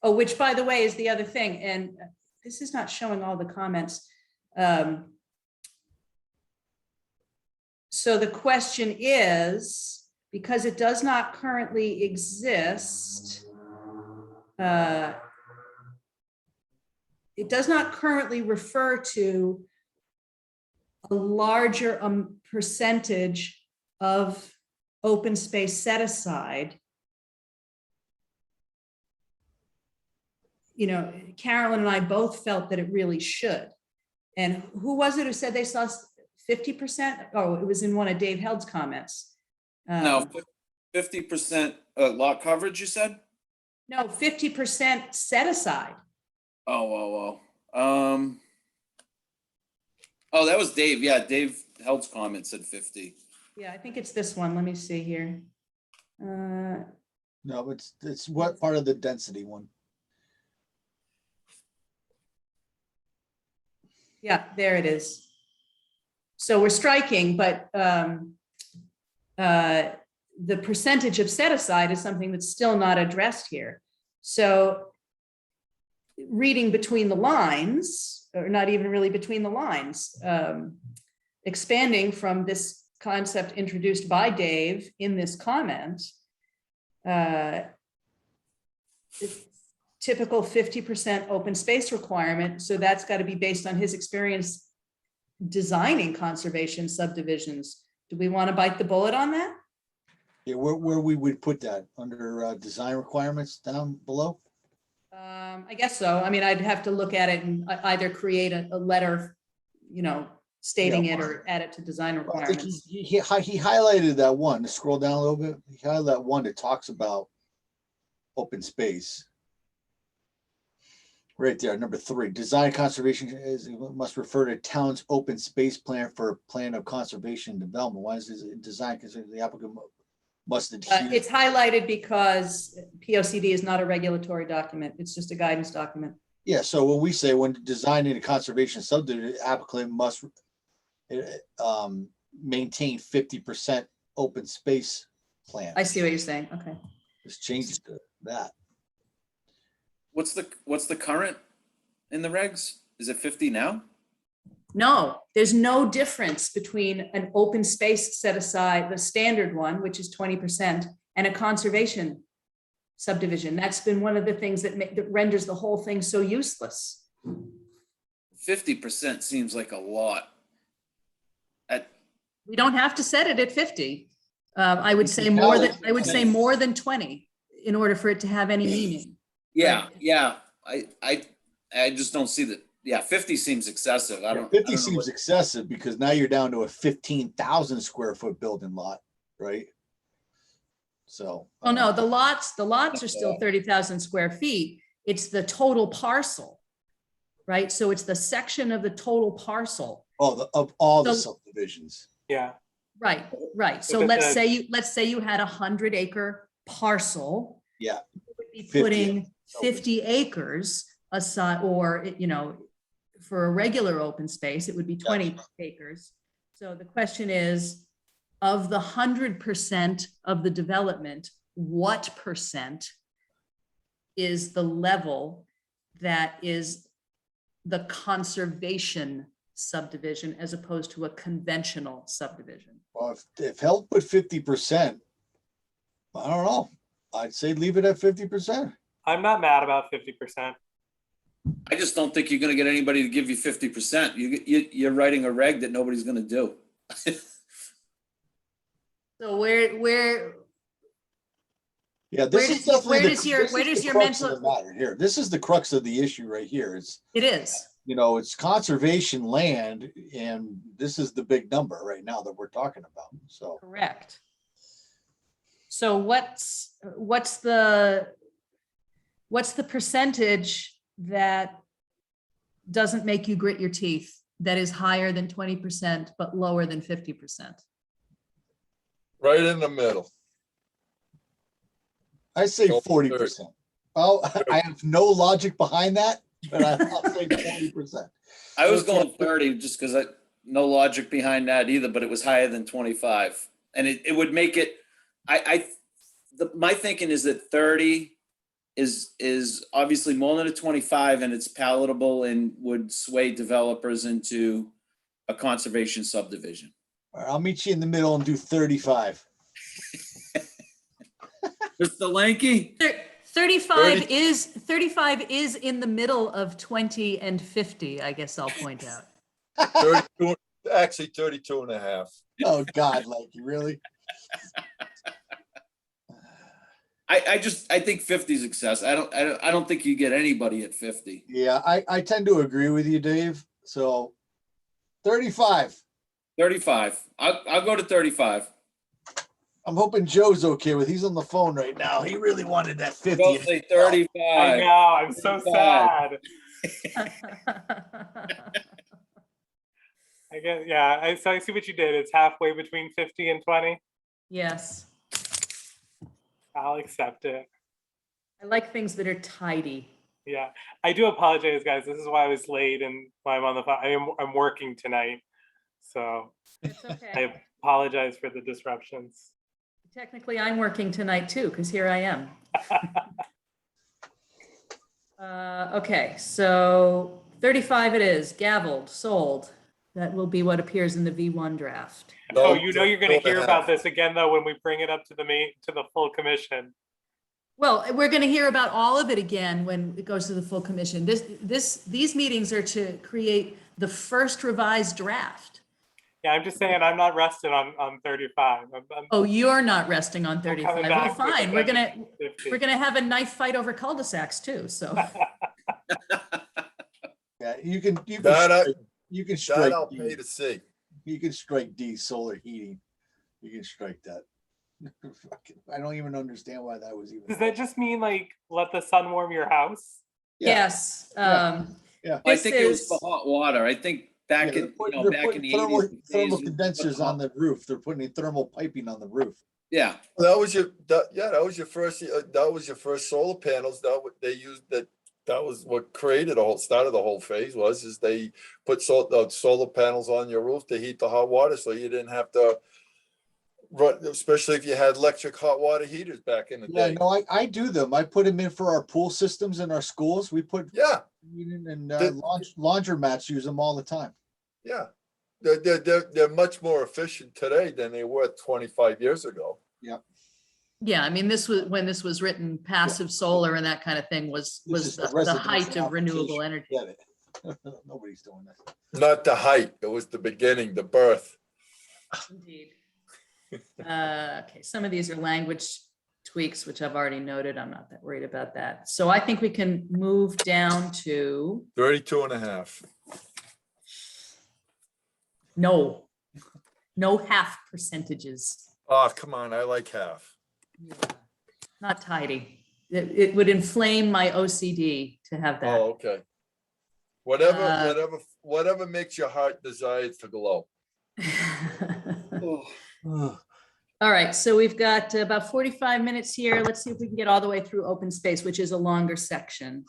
which by the way is the other thing. And this is not showing all the comments. So the question is, because it does not currently exist, it does not currently refer to a larger percentage of open space set aside. You know, Carolyn and I both felt that it really should. And who was it who said they saw 50%? Oh, it was in one of Dave Held's comments. No, 50% lot coverage, you said? No, 50% set aside. Oh. Oh, that was Dave. Yeah, Dave Held's comment said 50. Yeah, I think it's this one. Let me see here. No, it's what part of the density one? Yeah, there it is. So we're striking, but the percentage of set aside is something that's still not addressed here. So reading between the lines, or not even really between the lines, expanding from this concept introduced by Dave in this comment, typical 50% open space requirement. So that's got to be based on his experience designing conservation subdivisions. Do we want to bite the bullet on that? Yeah, where we would put that under design requirements down below? I guess so. I mean, I'd have to look at it and either create a letter, you know, stating it or add it to design I think requirements. he highlighted that one. To scroll down a little bit, he highlighted that one that talks about open space. Right there, number 3, design conservation must refer to town's open space plan for a plan of conservation and development. Why is this design considered the applicant must adhere? It's highlighted because POCD is not a regulatory document. It's just a guidance document. Yeah, so when we say when designing a conservation subdivision, the applicant must maintain 50% open space plan. I see what you're saying. Okay. Just change it to that. What's the current in the regs? Is it 50 now? No, there's no difference between an open space set aside, the standard one, which is 20%, and a conservation subdivision. That's been one of the things that renders the whole thing so useless. 50% seems like a lot. We don't have to set it at 50. I would say more than 20 in order for it to have any meaning. Yeah. I just don't see that. Yeah, 50 seems excessive. I don't. 50 seems excessive because now you're down to a 15,000 square foot building lot, right? So. Oh, no, the lots are still 30,000 square feet. It's the total parcel, right? So it's the section of the total parcel. Oh, of all the So- Yeah. subdivisions. Right. So But let's say you had a 100-acre parcel. Yeah. You would be 50 putting 50 acres aside, or, you know, for a regular open space, it would be 20 acres. So the question is, of the 100% of the development, what percent is the level that is the conservation subdivision as opposed to a conventional subdivision? Well, if Held put 50%, I don't know. I'd say leave it at 50%. I'm not mad about 50%. I just don't think you're going to get anybody to give you 50%. You're writing a reg that nobody's going to do. So where Yeah, this is definitely where the- does your- this where is does the your crux of mental- the matter here. This is the crux of the issue right here. It's, it is? you know, it's conservation land, and this is the big number right now that we're talking about. So Correct. So what's the percentage that doesn't make you grit your teeth, that is higher than 20% but lower than 50%? Right in the middle. I say Go 40%. Oh, I have no logic behind that, but I'll say 40%. I was going 30 just because no logic behind that either, but it was higher than 25. And it would make it, my thinking is that 30 is obviously more than a 25, and it's palatable and would sway developers into a conservation subdivision. All right, I'll meet you in the middle and do 35. Mr. Lanky? 35 is in the middle of 20 and 50, I guess I'll point out. 32, actually 32 and a half. Oh God, like you really? I think 50 is excess. I don't think you get anybody at 50. Yeah, I tend to agree with you, Dave. So 35. 35. I'll go to 35. I'm hoping Joe's okay with. He's on the phone right now. He really wanted that 50. Go say I 35. know, I'm so 35. sad. I guess, yeah, so I see what you did. It's halfway between 50 and 20. Yes, I'll accept it. I like things that are tidy. Yeah, I do apologize, guys. This is why I was late and why I'm on the phone. I'm working tonight, so It's okay. I apologize for the disruptions. Technically, I'm working tonight too, because here I am. Okay, so 35 it is, gavelled, sold. That will be what appears in the V1 draft. Oh, you know you're going to hear about this again, though, when we bring it up to the full commission. Well, we're going to hear about all of it again when it goes to the full commission. These meetings are to create the first revised draft. Yeah, I'm just saying I'm not rested on 35. Oh, you're not resting on coming 35. Well, back with fine. a We're budget gonna of 50. we're gonna have a knife fight over cul-de-sacs too. So Yeah, you can That strike I'll D. pay to see. You can strike D, solar heating. You can strike that. I don't even understand why that was even. Does that just mean like let the sun warm your house? Yeah. yes, Yeah. I this think it was is- for hot water. I think back Yeah, in they're back in putting the thermal, 80s. thermal days, condensers on the roof. They're putting thermal piping on the roof. Yeah. That was your first solar panels. They used that. That was what started the whole phase is they put solar panels on your roof to heat the hot water, so you didn't have to run, especially if you had electric hot water heaters back in the Yeah, day. no, I do them. I put them in for our pool systems in our schools. We put Yeah, and laundromats use them all the time. yeah. They're much more efficient today than they were 25 years ago. yeah. I mean, this was when this was written. Passive solar and that kind of thing was This is the residential height of renewable application. energy. Get it? Nobody's doing that. Not the height. It was the beginning, the birth. Indeed. Okay, some of these are language tweaks, which I've already noted. I'm not that worried about that. So I think we can move down to 32 and a half. no half percentages. Oh, come on. I like half. Not tidy. It would inflame my OCD to have that. Oh, okay. Whatever makes your heart desire to glow. All right, so we've got about 45 minutes here. Let's see if we can get all the way through open space, which is a longer section.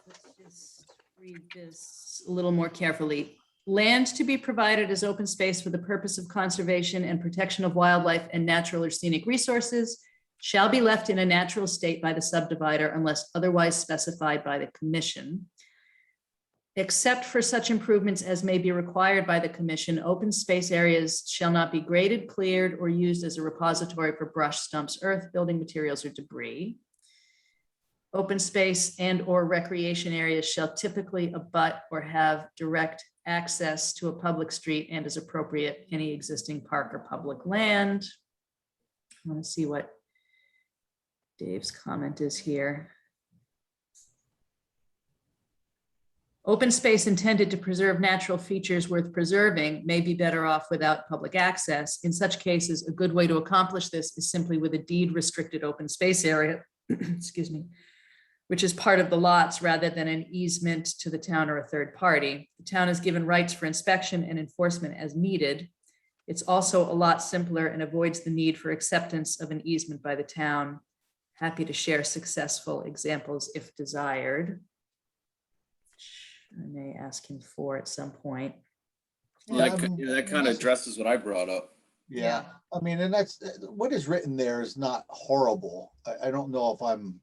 Let's just read this a little more carefully. Land to be provided as open space for the purpose of conservation and protection of wildlife and natural or scenic resources shall be left in a natural state by the subdivider unless otherwise specified by the commission. Except for such improvements as may be required by the commission, open space areas shall not be graded, cleared, or used as a repository for brush, stumps, earth, building materials, or debris. Open space and or recreation areas shall typically abut or have direct access to a public street and as appropriate, any existing park or public land. I want to see what Dave's comment is here. Open space intended to preserve natural features worth preserving may be better off without public access. In such cases, a good way to accomplish this is simply with a deed restricted open space area, excuse me, which is part of the lots rather than an easement to the town or a third party. The town is given rights for inspection and enforcement as needed. It's also a lot simpler and avoids the need for acceptance of an easement by the town. Happy to share successful examples if desired. I may ask him for at some point. That kind of addresses what I brought up. Yeah, I mean, and that's what is written there is not horrible. I don't know if I'm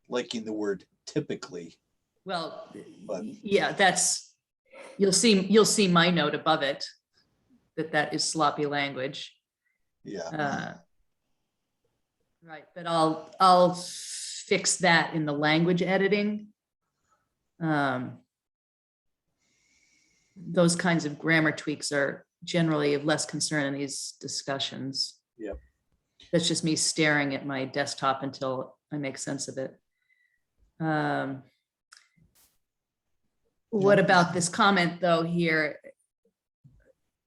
liking the word typically. Well, But- yeah, that's, you'll see my note above it, that is sloppy language. Yeah. Right, but I'll fix that in the language editing. Those kinds of grammar tweaks are generally of less concern in these discussions. Yep. That's just me staring at my desktop until I make sense of it. What about this comment though here?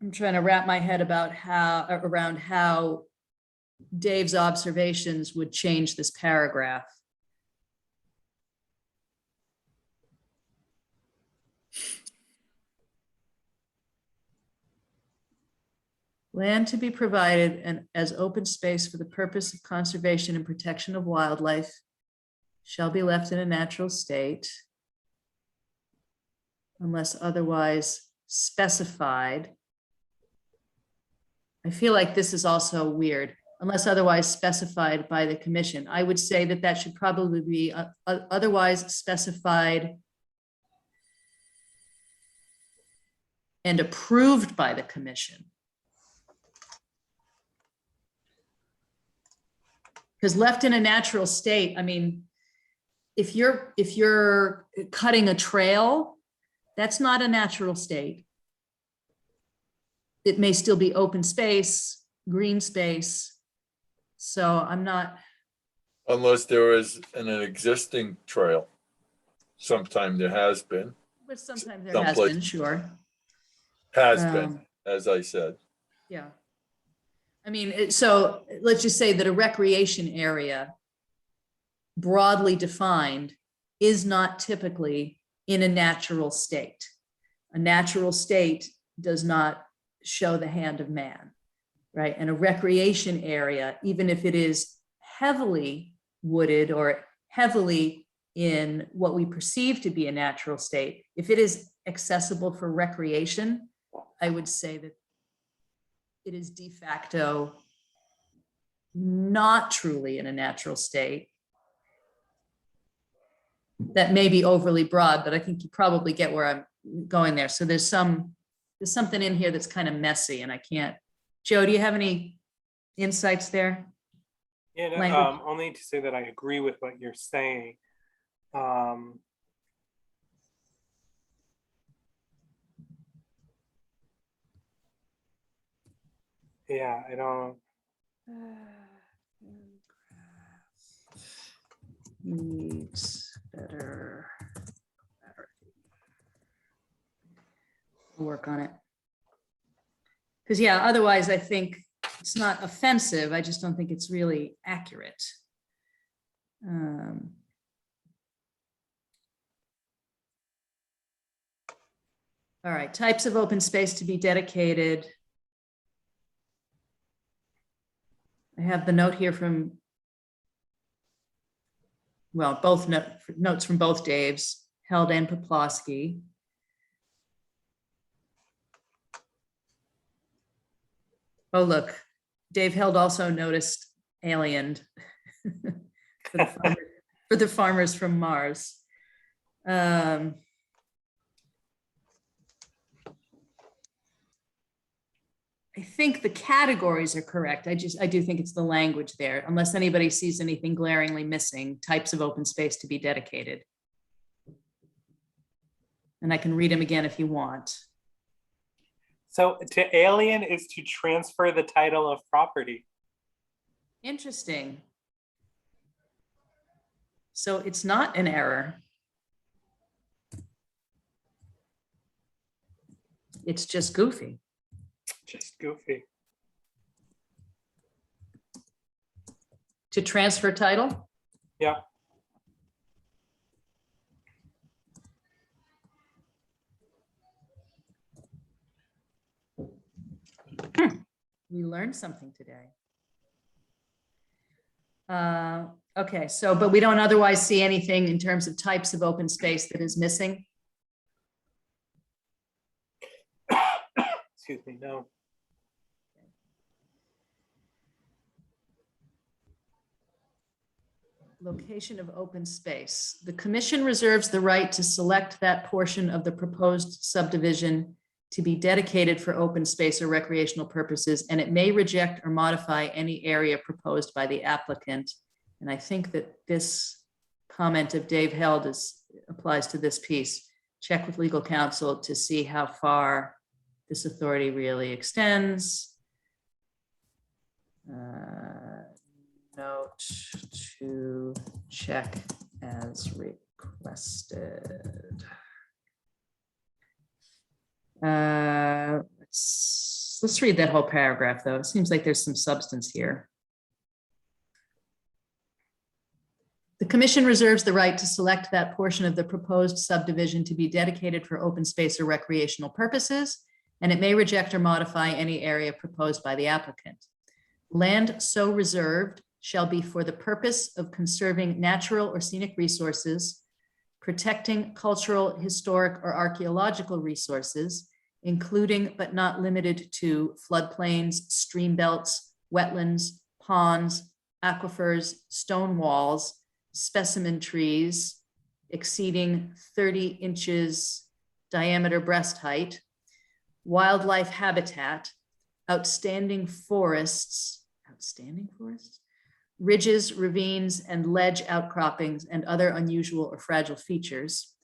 I'm trying to wrap my head around how Dave's observations would change this paragraph. Land to be provided and as open space for the purpose of conservation and protection of wildlife shall be left in a natural state unless otherwise specified. I feel like this is also weird, unless otherwise specified by the commission. I would say that that should probably be otherwise specified and approved by the commission. Because left in a natural state, I mean, if you're cutting a trail, that's not a natural state. It may still be open space, green space. So I'm not. Unless there is an existing trail. Sometime there has been, But sometimes there has been, sure. as I said. Yeah. I mean, so let's just say that a recreation area, broadly defined, is not typically in a natural state. A natural state does not show the hand of man, right? And a recreation area, even if it is heavily wooded or heavily in what we perceive to be a natural state, if it is accessible for recreation, I would say that it is de facto not truly in a natural state. That may be overly broad, but I think you probably get where I'm going there. So there's something in here that's kind of messy and I can't. Joe, do you have any insights there? Yeah, no, Language? only to say that I agree with what you're saying. Yeah, I don't. Needs better clarity. We'll work on it. Because yeah, otherwise I think it's not offensive. I just don't think it's really accurate. All right, types of open space to be dedicated. I have the note here from, well, both notes from both Daves, Held and Poplawski. Oh, look, Dave Held also noticed aliened for the farmers from Mars. I think the categories are correct. I do think it's the language there, unless anybody sees anything glaringly missing, types of open space to be dedicated. And I can read them again if you want. So to alien is to transfer the title of property. Interesting. So it's not an error. It's just goofy. Just goofy. To transfer title? Yeah. We learned something today. Okay, so, but we don't otherwise see anything in terms of types of open space that is missing? Excuse me, no. Location of open space. The commission reserves the right to select that portion of the proposed subdivision to be dedicated for open space or recreational purposes, and it may reject or modify any area proposed by the applicant. And I think that this comment of Dave Held applies to this piece. Check with legal counsel to see how far this authority really extends. Note to check as requested. Let's read that whole paragraph, though. It seems like there's some substance here. The commission reserves the right to select that portion of the proposed subdivision to be dedicated for open space or recreational purposes, and it may reject or modify any area proposed by the applicant. Land so reserved shall be for the purpose of conserving natural or scenic resources, protecting cultural, historic, or archaeological resources, including but not limited to floodplains, stream belts, wetlands, ponds, aquifers, stone walls, specimen trees exceeding 30 inches diameter breast height, wildlife habitat, outstanding forests, ridges, ravines, and ledge outcroppings and other unusual or fragile features,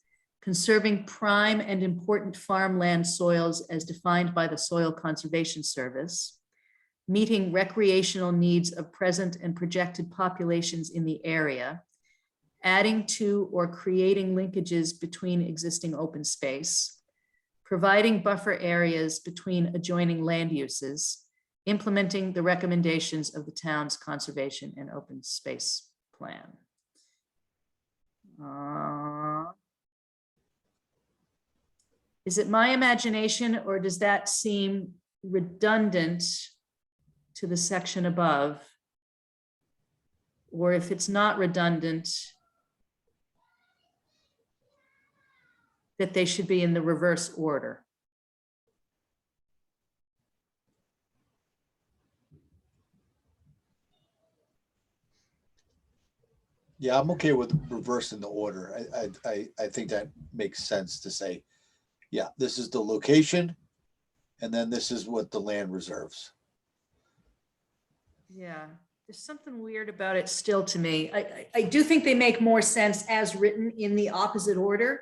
conserving prime and important farmland soils as defined by the Soil Conservation Service, meeting recreational needs of present and projected populations in the area, adding to or creating linkages between existing open space, providing buffer areas between adjoining land uses, implementing the recommendations of the town's conservation and open space plan. Is it my imagination, or does that seem redundant to the section above? Or if it's not redundant, that they should be in the reverse order? Yeah, I'm okay with reversing the order. I think that makes sense to say, yeah, this is the location, and then this is what the land reserves. Yeah, there's something weird about it still to me. I do think they make more sense as written in the opposite order.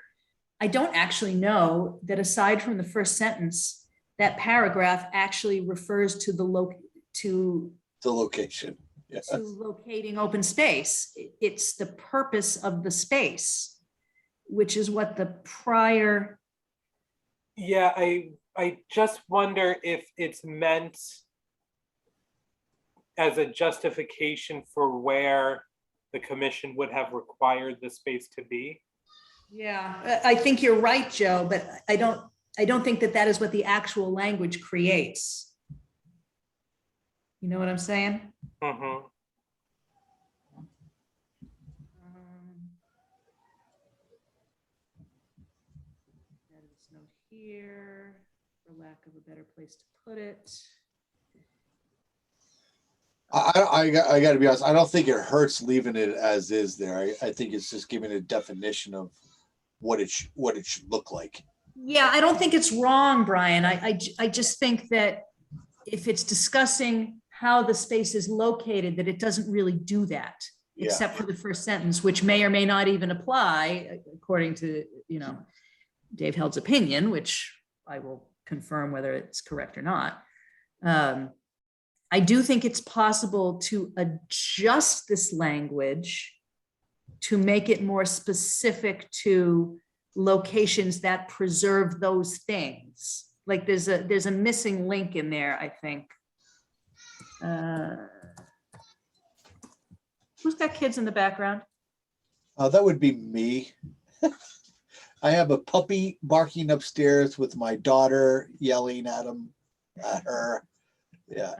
I don't actually know that aside from the first sentence, that paragraph actually refers to the location. Yeah. to locating open space. It's the purpose of the space, which is what the prior. Yeah, I just wonder if it's meant as a justification for where the commission would have required the space to be. Yeah, I think you're right, Joe, but I don't think that that is what the actual language creates. You know what I'm saying? Mm-hmm. Add this note here, for lack of a better place to put it. I got to be honest. I don't think it hurts leaving it as is there. I think it's just giving a definition of what it should look like. Yeah, I don't think it's wrong, Brian. I just think that if it's discussing how the space is located, that it doesn't really do that, Yeah. except for the first sentence, which may or may not even apply according to, Dave Held's opinion, which I will confirm whether it's correct or not. I do think it's possible to adjust this language to make it more specific to locations that preserve those things. Like there's a missing link in there, I think. Who's got kids in the background? That would be me. I have a puppy barking upstairs with my daughter yelling at her. Yeah.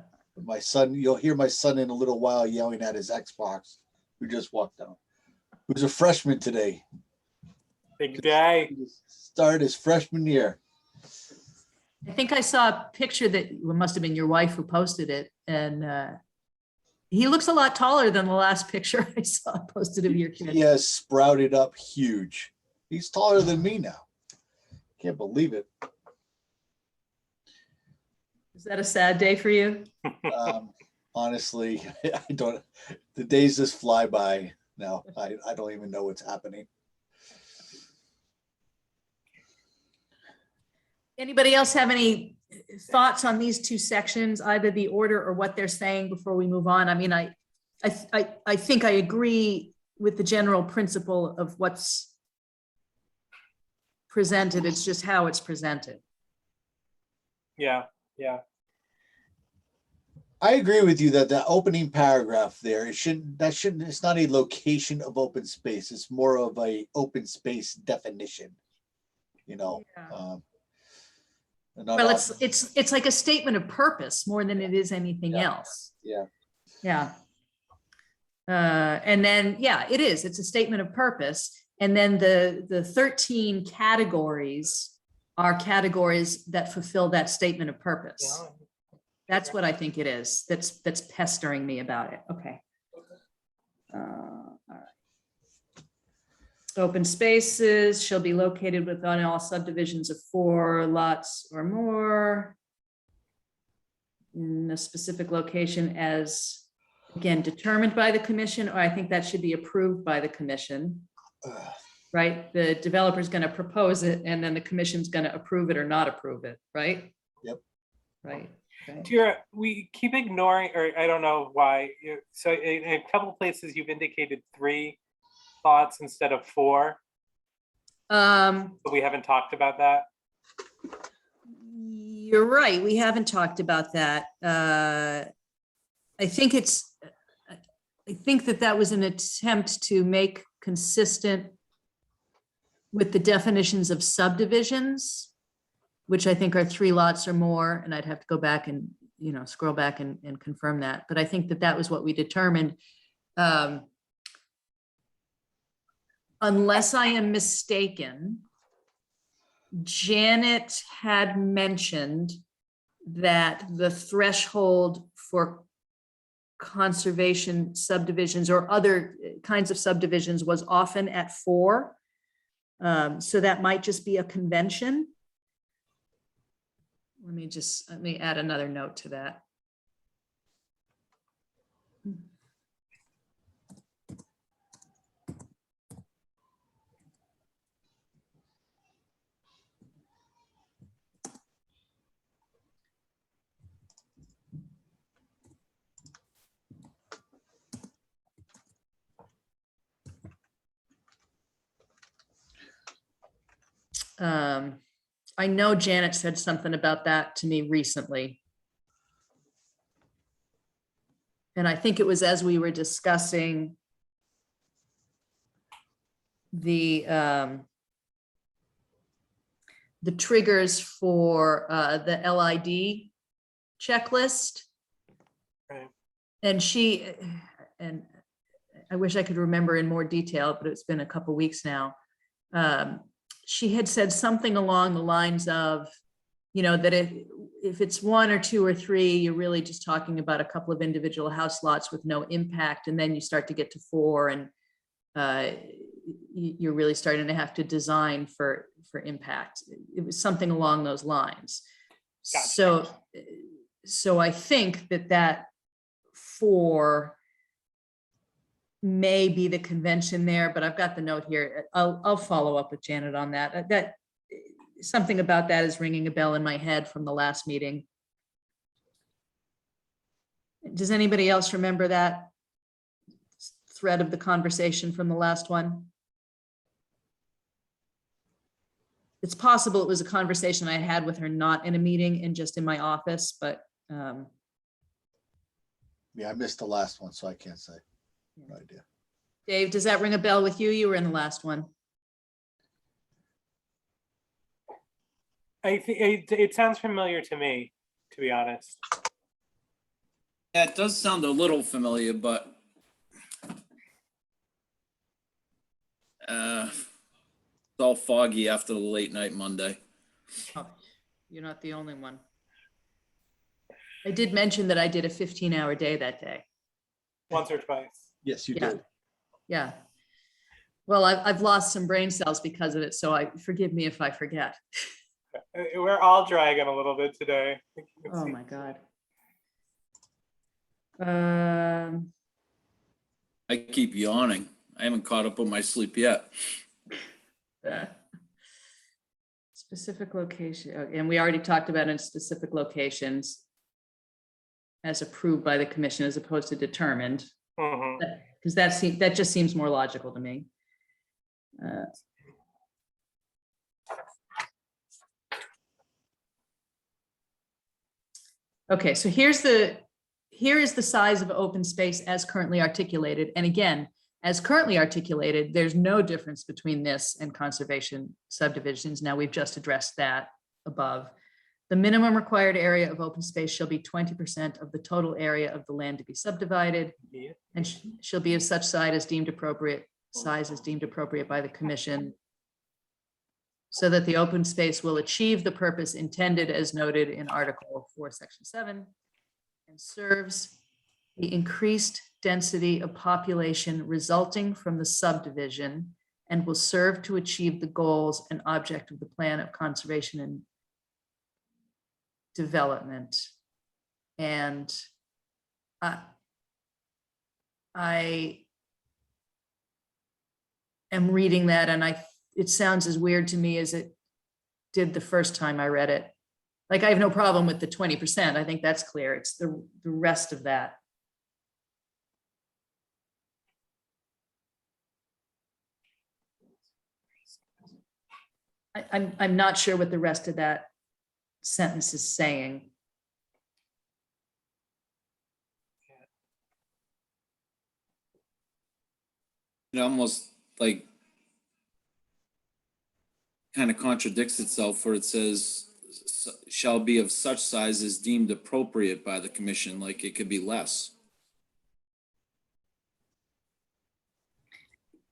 My son, you'll hear my son in a little while yelling at his Xbox, who just walked down. Who's a freshman today. Big day. He started his freshman year. I think I saw a picture that must have been your wife who posted it. And he looks a lot taller than the last picture I saw posted of your kid. He has sprouted up huge. He's taller than me now. Can't believe it. Is that a sad day for you? Honestly, I don't. The days just fly by now. I don't even know what's happening. Anybody else have any thoughts on these two sections, either the order or what they're saying before we move on? I mean, I think I agree with the general principle of what's presented. It's just how it's presented. Yeah, yeah. I agree with you that the opening paragraph there, it's not a location of open space. It's more of a open space definition, you know. Yeah. Not Well, all- it's like a statement of purpose more than it is anything Yeah. else. Yeah. Yeah. And then, yeah, it is. It's a statement of purpose. And then the 13 categories are categories that fulfill that statement of purpose. Yeah. That's what I think it is. That's pestering me about it. Okay. All right. Open spaces shall be located within all subdivisions of 4 lots or more in a specific location as, again, determined by the commission, or I think that should be approved by the commission, right? The developer's going to propose it and then the commission's going to approve it or not approve it, right? Yep. Right. Okay. Tira, we keep ignoring, or I don't know why. So in a couple places you've indicated 3 thoughts instead of 4, but we haven't talked about that. You're right. We haven't talked about that. I think that was an attempt to make consistent with the definitions of subdivisions, which I think are 3 lots or more. And I'd have to go back and, scroll back and confirm that. But I think that was what we determined. Unless I am mistaken, Janet had mentioned that the threshold for conservation subdivisions or other kinds of subdivisions was often at 4. So that might just be a convention. Let me add another note to that. I know Janet said something about that to me recently. And I think it was as we were discussing the triggers for the LID checklist. Right. And I wish I could remember in more detail, but it's been a couple weeks now. She had said something along the lines of, that if it's 1 or 2 or 3, you're really just talking about a couple of individual house lots with no impact. And then you start to get to 4 and you're really starting to have to design for impact. It was something along those lines. Gotcha. So I think that 4 may be the convention there, but I've got the note here. I'll follow up with Janet on that. That something about that is ringing a bell in my head from the last meeting. Does anybody else remember that thread of the conversation from the last one? It's possible it was a conversation I had with her, not in a meeting and just in my office, but Yeah, I missed the last one, so I can't say. No idea. Dave, does that ring a bell with you? You were in the last one. I think it sounds familiar to me, to be honest. Yeah, it does sound a little familiar, but it's all foggy after the late night Monday. Oh, you're not the only one. I did mention that I did a 15-hour day that day. Once or twice. Yes, you Yeah. did. Yeah. Well, I've lost some brain cells because of it, so forgive me if I forget. We're all dragging a little bit today. Oh my God. I keep yawning. I haven't caught up on my sleep yet. It's Specific location, and we already talked about in specific locations as approved by the commission as opposed to determined, Mhm. because that just seems more logical to me. Okay, so here is the size of open space as currently articulated. And again, as currently articulated, there's no difference between this and conservation subdivisions. Now, we've just addressed that above. The minimum required area of open space shall be 20% of the total area of the land to be subdivided, Yeah. and shall be of such size as deemed appropriate by the commission, so that the open space will achieve the purpose intended as noted in Article 4, Section 7, and serves the increased density of population resulting from the subdivision, and will serve to achieve the goals and object of the plan of conservation and development. And I am reading that, and it sounds as weird to me as it did the first time I read it. Like, I have no problem with the 20%. I think that's clear. It's the rest of that. I'm not sure what the rest of that sentence is saying. It almost like kind of contradicts itself where it says shall be of such size as deemed appropriate by the commission, like it could be less.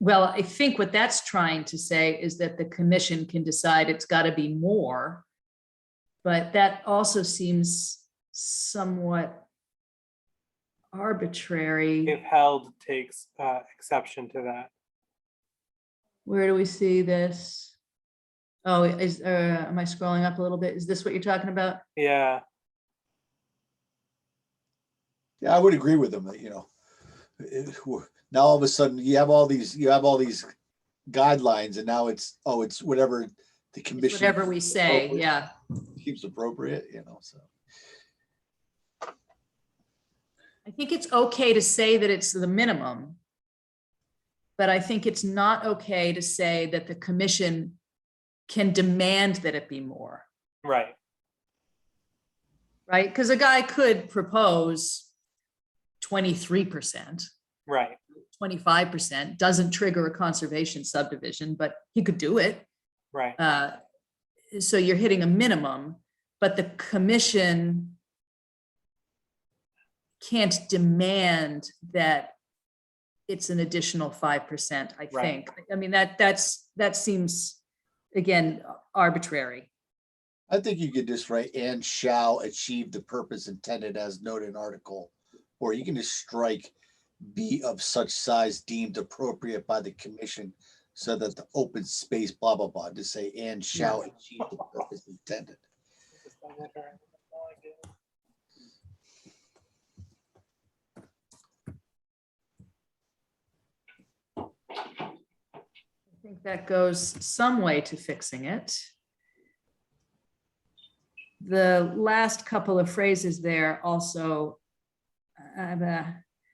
Well, I think what that's trying to say is that the commission can decide it's got to be more, but that also seems somewhat arbitrary. If held takes exception to that. Where do we see this? Oh, am I scrolling up a little bit? Is this what you're talking about? Yeah, Yeah, I would agree with them that, now all of a sudden you have all these guidelines, and now it's whatever the It's commission. whatever we say, yeah. Keeps appropriate, so. I think it's okay to say that it's the minimum, but I think it's not okay to say that the commission can demand that it be more, right. right? Because a guy could propose 23%, Right. 25%, doesn't trigger a conservation subdivision, but he could do it. Right. So you're hitting a minimum, but the commission can't demand that it's an additional 5%, I Right. think. I mean, that seems, again, arbitrary. I think you could just write and shall achieve the purpose intended as noted in article, or you can just strike be of such size deemed appropriate by the commission, so that the open space, blah, blah, blah, just say and shall achieve the purpose intended. I think that goes some way to fixing it. The last couple of phrases there also,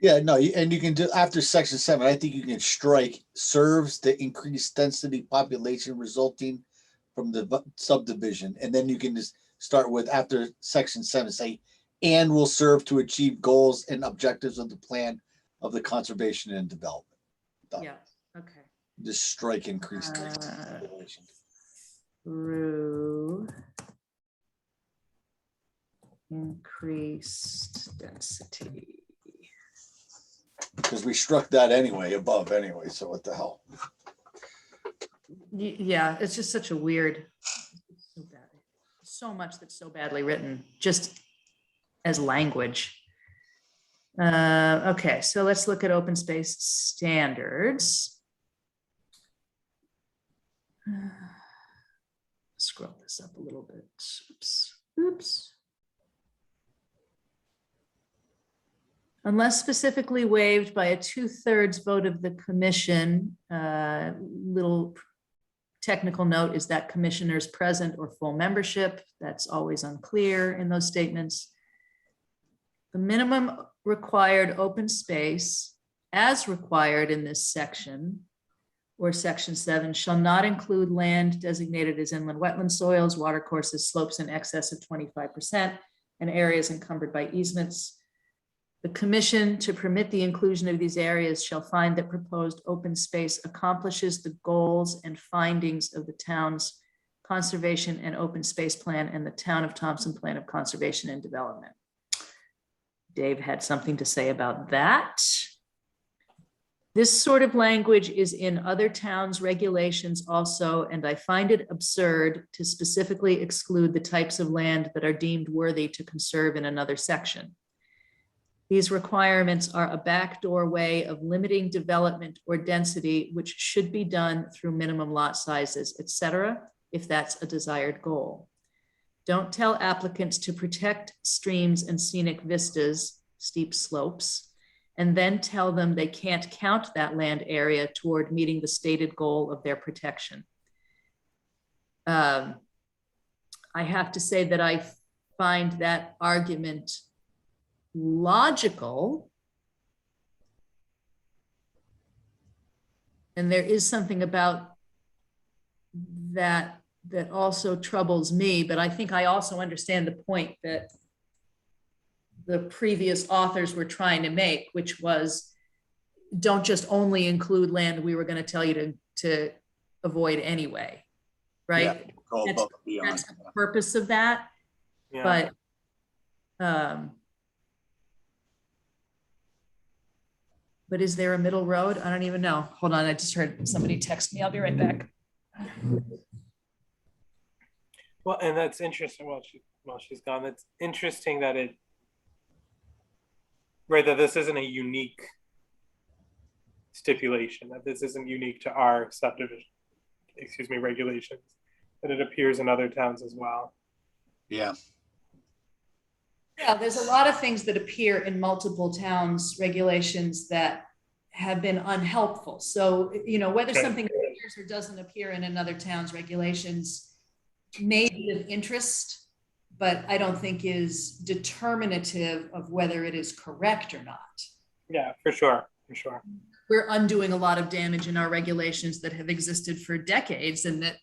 Yeah, no, and you can do after section 7, I think you can strike serves the increased density population resulting from the subdivision. And then you can just start with after section 7, say, and will serve to achieve goals and objectives of the plan of the conservation and development. Done. yeah, okay. Just strike increased density population. Through increased density. Because we struck that anyway, above anyway, so what the hell? Yeah, it's just such a weird, so bad, so much that's so badly written, just as language. Okay, so let's look at open space standards. Scroll this up a little bit. Oops. Unless specifically waived by a 2/3 vote of the commission, little technical note is that commissioners present or full membership. That's always unclear in those statements. The minimum required open space as required in this section or section 7 shall not include land designated as inland wetland soils, watercourses, slopes in excess of 25%, and areas encumbered by easements. The commission, to permit the inclusion of these areas, shall find that proposed open space accomplishes the goals and findings of the town's conservation and open space plan and the town of Thompson plan of conservation and development. Dave had something to say about that. This sort of language is in other towns' regulations also, and I find it absurd to specifically exclude the types of land that are deemed worthy to conserve in another section. These requirements are a backdoor way of limiting development or density, which should be done through minimum lot sizes, etc., if that's a desired goal. Don't tell applicants to protect streams and scenic vistas, steep slopes, and then tell them they can't count that land area toward meeting the stated goal of their protection. I have to say that I find that argument logical. And there is something about that that also troubles me, but I think I also understand the point that the previous authors were trying to make, which was don't just only include land we were going to tell you to avoid anyway, right? Yeah, go That's- above and beyond. That's the purpose of that, Yeah. but is there a middle road? I don't even know. Hold on, I just heard somebody text me. I'll be right back. Well, and that's interesting. While she's gone, that's interesting that that this isn't a unique stipulation, that this isn't unique to our subdivision, regulations, that it appears in other towns as well. Yeah, Yeah, there's a lot of things that appear in multiple towns' regulations that have been unhelpful. So, whether Okay. something appears or doesn't appear in another town's regulations may be of interest, but I don't think is determinative of whether it is correct or not. Yeah, for sure. We're undoing a lot of damage in our regulations that have existed for decades and that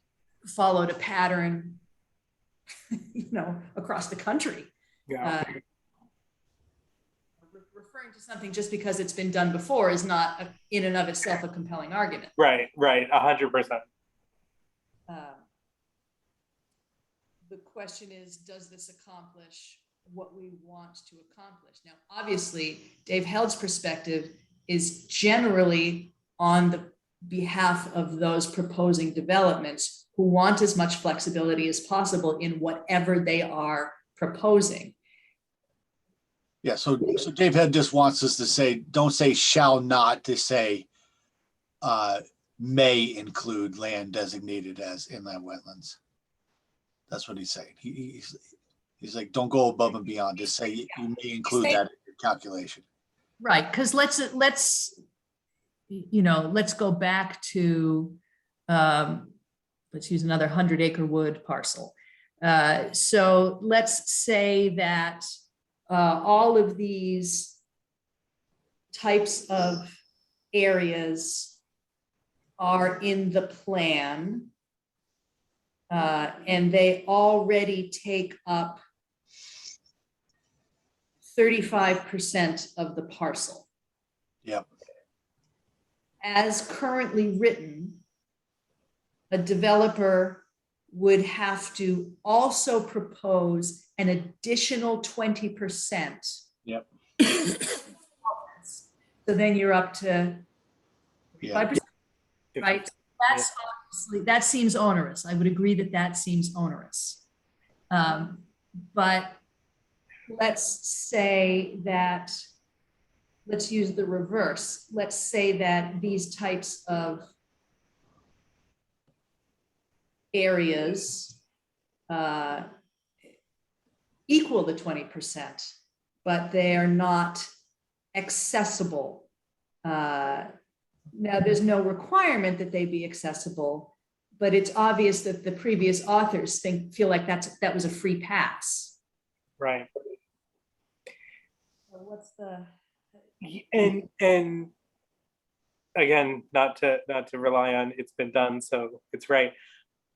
followed a pattern, across the country. Yeah. Referring to something just because it's been done before is not in and of itself a compelling argument. Right. 100%. The question is, does this accomplish what we want to accomplish? Now, obviously, Dave Held's perspective is generally on the behalf of those proposing developments who want as much flexibility as possible in whatever they are proposing. yeah. So Dave Head just wants us to say, don't say shall not, to say may include land designated as inland wetlands. That's what he's saying. He's like, don't go above and beyond. Just say you may include that in your calculation. Right, because let's go back to let's use another 100-acre wood parcel. So let's say that all of these types of areas are in the plan. And they already take up 35% of the parcel. Yep. As currently written, a developer would have to also propose an additional 20%. Yep. So then you're up to 5%, right? That's obviously, that seems onerous. I would agree that seems onerous. But let's say that, let's use the reverse. Let's say that these types of areas equal the 20%, but they are not accessible. Now, there's no requirement that they be accessible, but it's obvious that the previous authors feel like that was a free pass. Right. So what's the? And again, not to rely on it's been done, so it's right,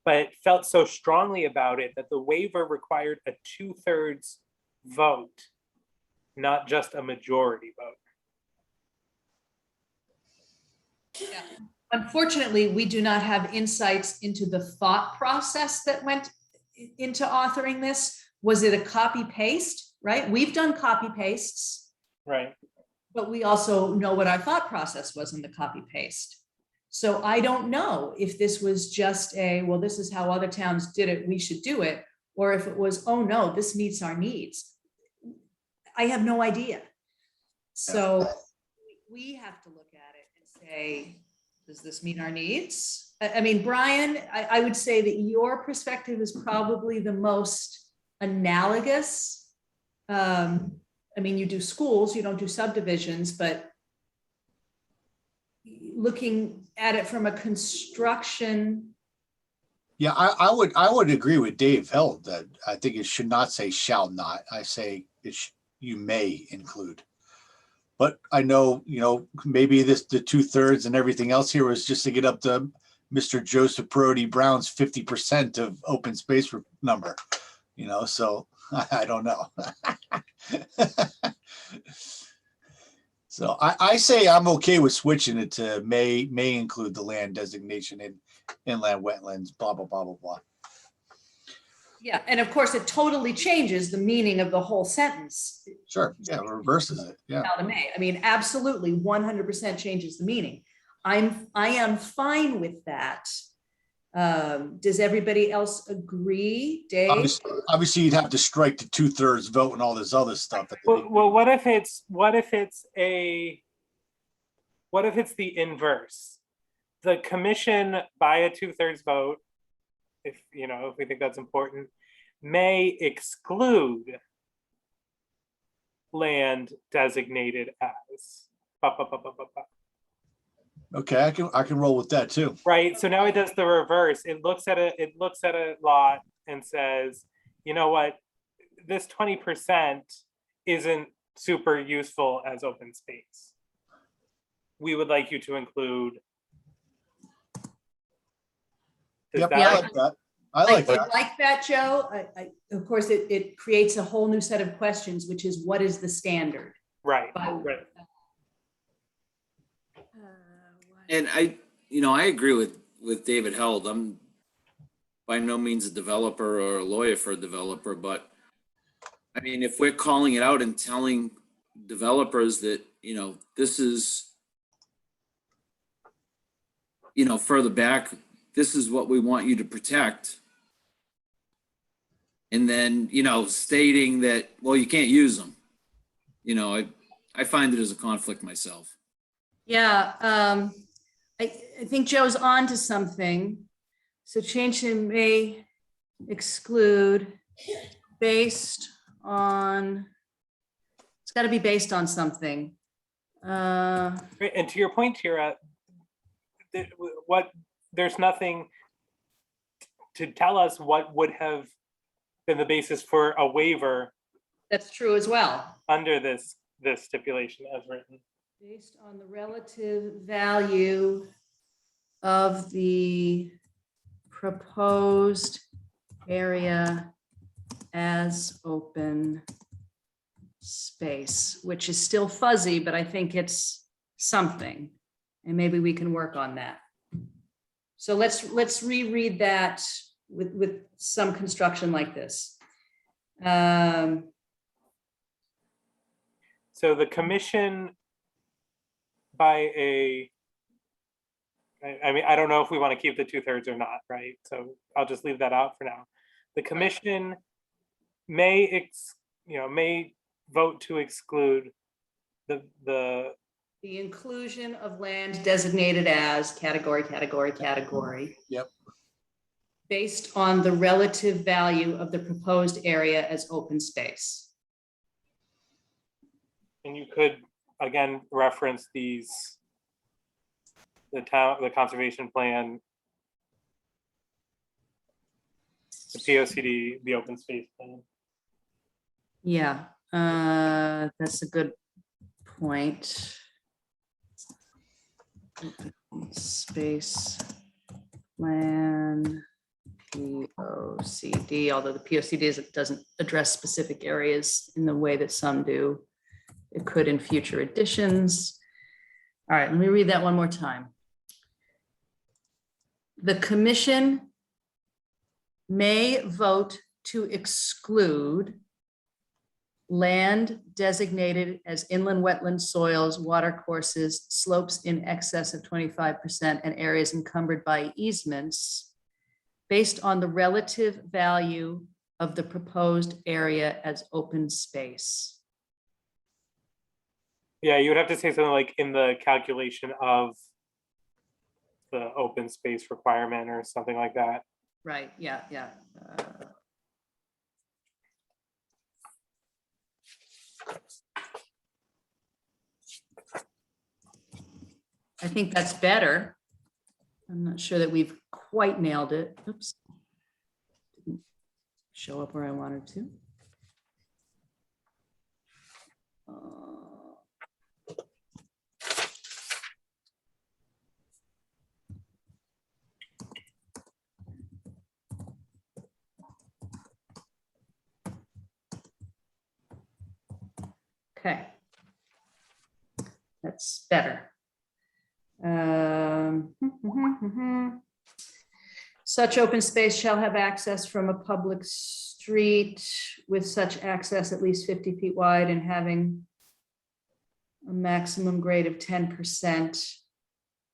but felt so strongly about it that the waiver required a 2/3 vote, not just a majority vote. Yeah. Unfortunately, we do not have insights into the thought process that went into authoring this. Was it a copy paste, right? We've done copy pastes, Right. but we also know what our thought process was in the copy paste. So I don't know if this was just well, this is how other towns did it, we should do it, or if it was, oh no, this meets our needs. I have no idea. So we have to look at it and say, does this meet our needs? I mean, Brian, I would say that your perspective is probably the most analogous. I mean, you do schools, you don't do subdivisions, but looking at it from a construction. Yeah, I would agree with Dave Held that I think it should not say shall not. I say you may include. But I know, maybe the 2/3 and everything else here was just to get up to Mr. Joseph Brody Brown's 50% of open space number, so I don't know. So I say I'm okay with switching it to may include the land designation in inland wetlands, blah, blah, blah, blah, blah. Yeah, and of course, it totally changes the meaning of the whole sentence. Sure, yeah, it reverses it, yeah. Now to May. I mean, absolutely, 100% changes the meaning. I am fine with that. Does everybody else agree, Dave? Obviously, you'd have to strike the 2/3 vote and all this other stuff. Well, what if it's the inverse? The commission, by a 2/3 vote, if we think that's important, may exclude land designated as. Okay, I can roll with that too. Right. So now it does the reverse. It looks at a lot and says, you know what, this 20% isn't super useful as open space. We would like you to include. Yep, that- I like that. I like that. I like that, Joe. Of course, it creates a whole new set of questions, which is what is the standard? Right. Right. And I agree with David Held. I'm by no means a developer or a lawyer for a developer, but I mean, if we're calling it out and telling developers that, this is, further back, this is what we want you to protect. And then, stating that, well, you can't use them. I find it as a conflict myself. Yeah, I think Joe's on to something. So change to may exclude based on, it's got to be based on something. And to your point, Tira, there's nothing to tell us what would have been the basis for a waiver That's true as well. under this stipulation as written. Based on the relative value of the proposed area as open space, which is still fuzzy, but I think it's something. And maybe we can work on that. So let's reread that with some construction like this. So the commission I don't know if we want to keep the 2/3 or not, right? So I'll just leave that out for now. The commission may vote to exclude the inclusion of land designated as category. Yep. Based on the relative value of the proposed area as open space. and you could again reference the conservation plan The POCD, the open space plan. Yeah, that's a good point. Space plan, POCD, although the POCD doesn't address specific areas in the way that some do. It could in future editions. All right, let me read that one more time. The commission may vote to exclude land designated as inland wetland soils, water courses, slopes in excess of 25%, and areas encumbered by easements based on the relative value of the proposed area as open space. Yeah, you would have to say something like in the calculation of the open space requirement or something like that. Right, yeah, yeah. I think that's better. I'm not sure that we've quite nailed it. Oops. Didn't show up where I wanted to. Okay. That's better. Such open space shall have access from a public street with such access at least 50 feet wide and having a maximum grade of 10%,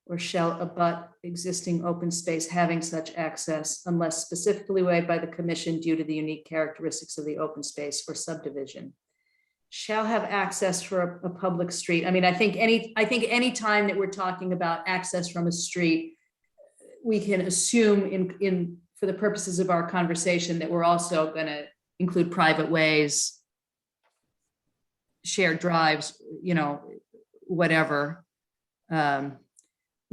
or shall abut existing open space having such access unless specifically waived by the commission due to the unique characteristics of the open space or subdivision. Shall have access for a public street. I mean, I think any time that we're talking about access from a street, we can assume in for the purposes of our conversation that we're also going to include private ways, shared drives, you know, whatever. With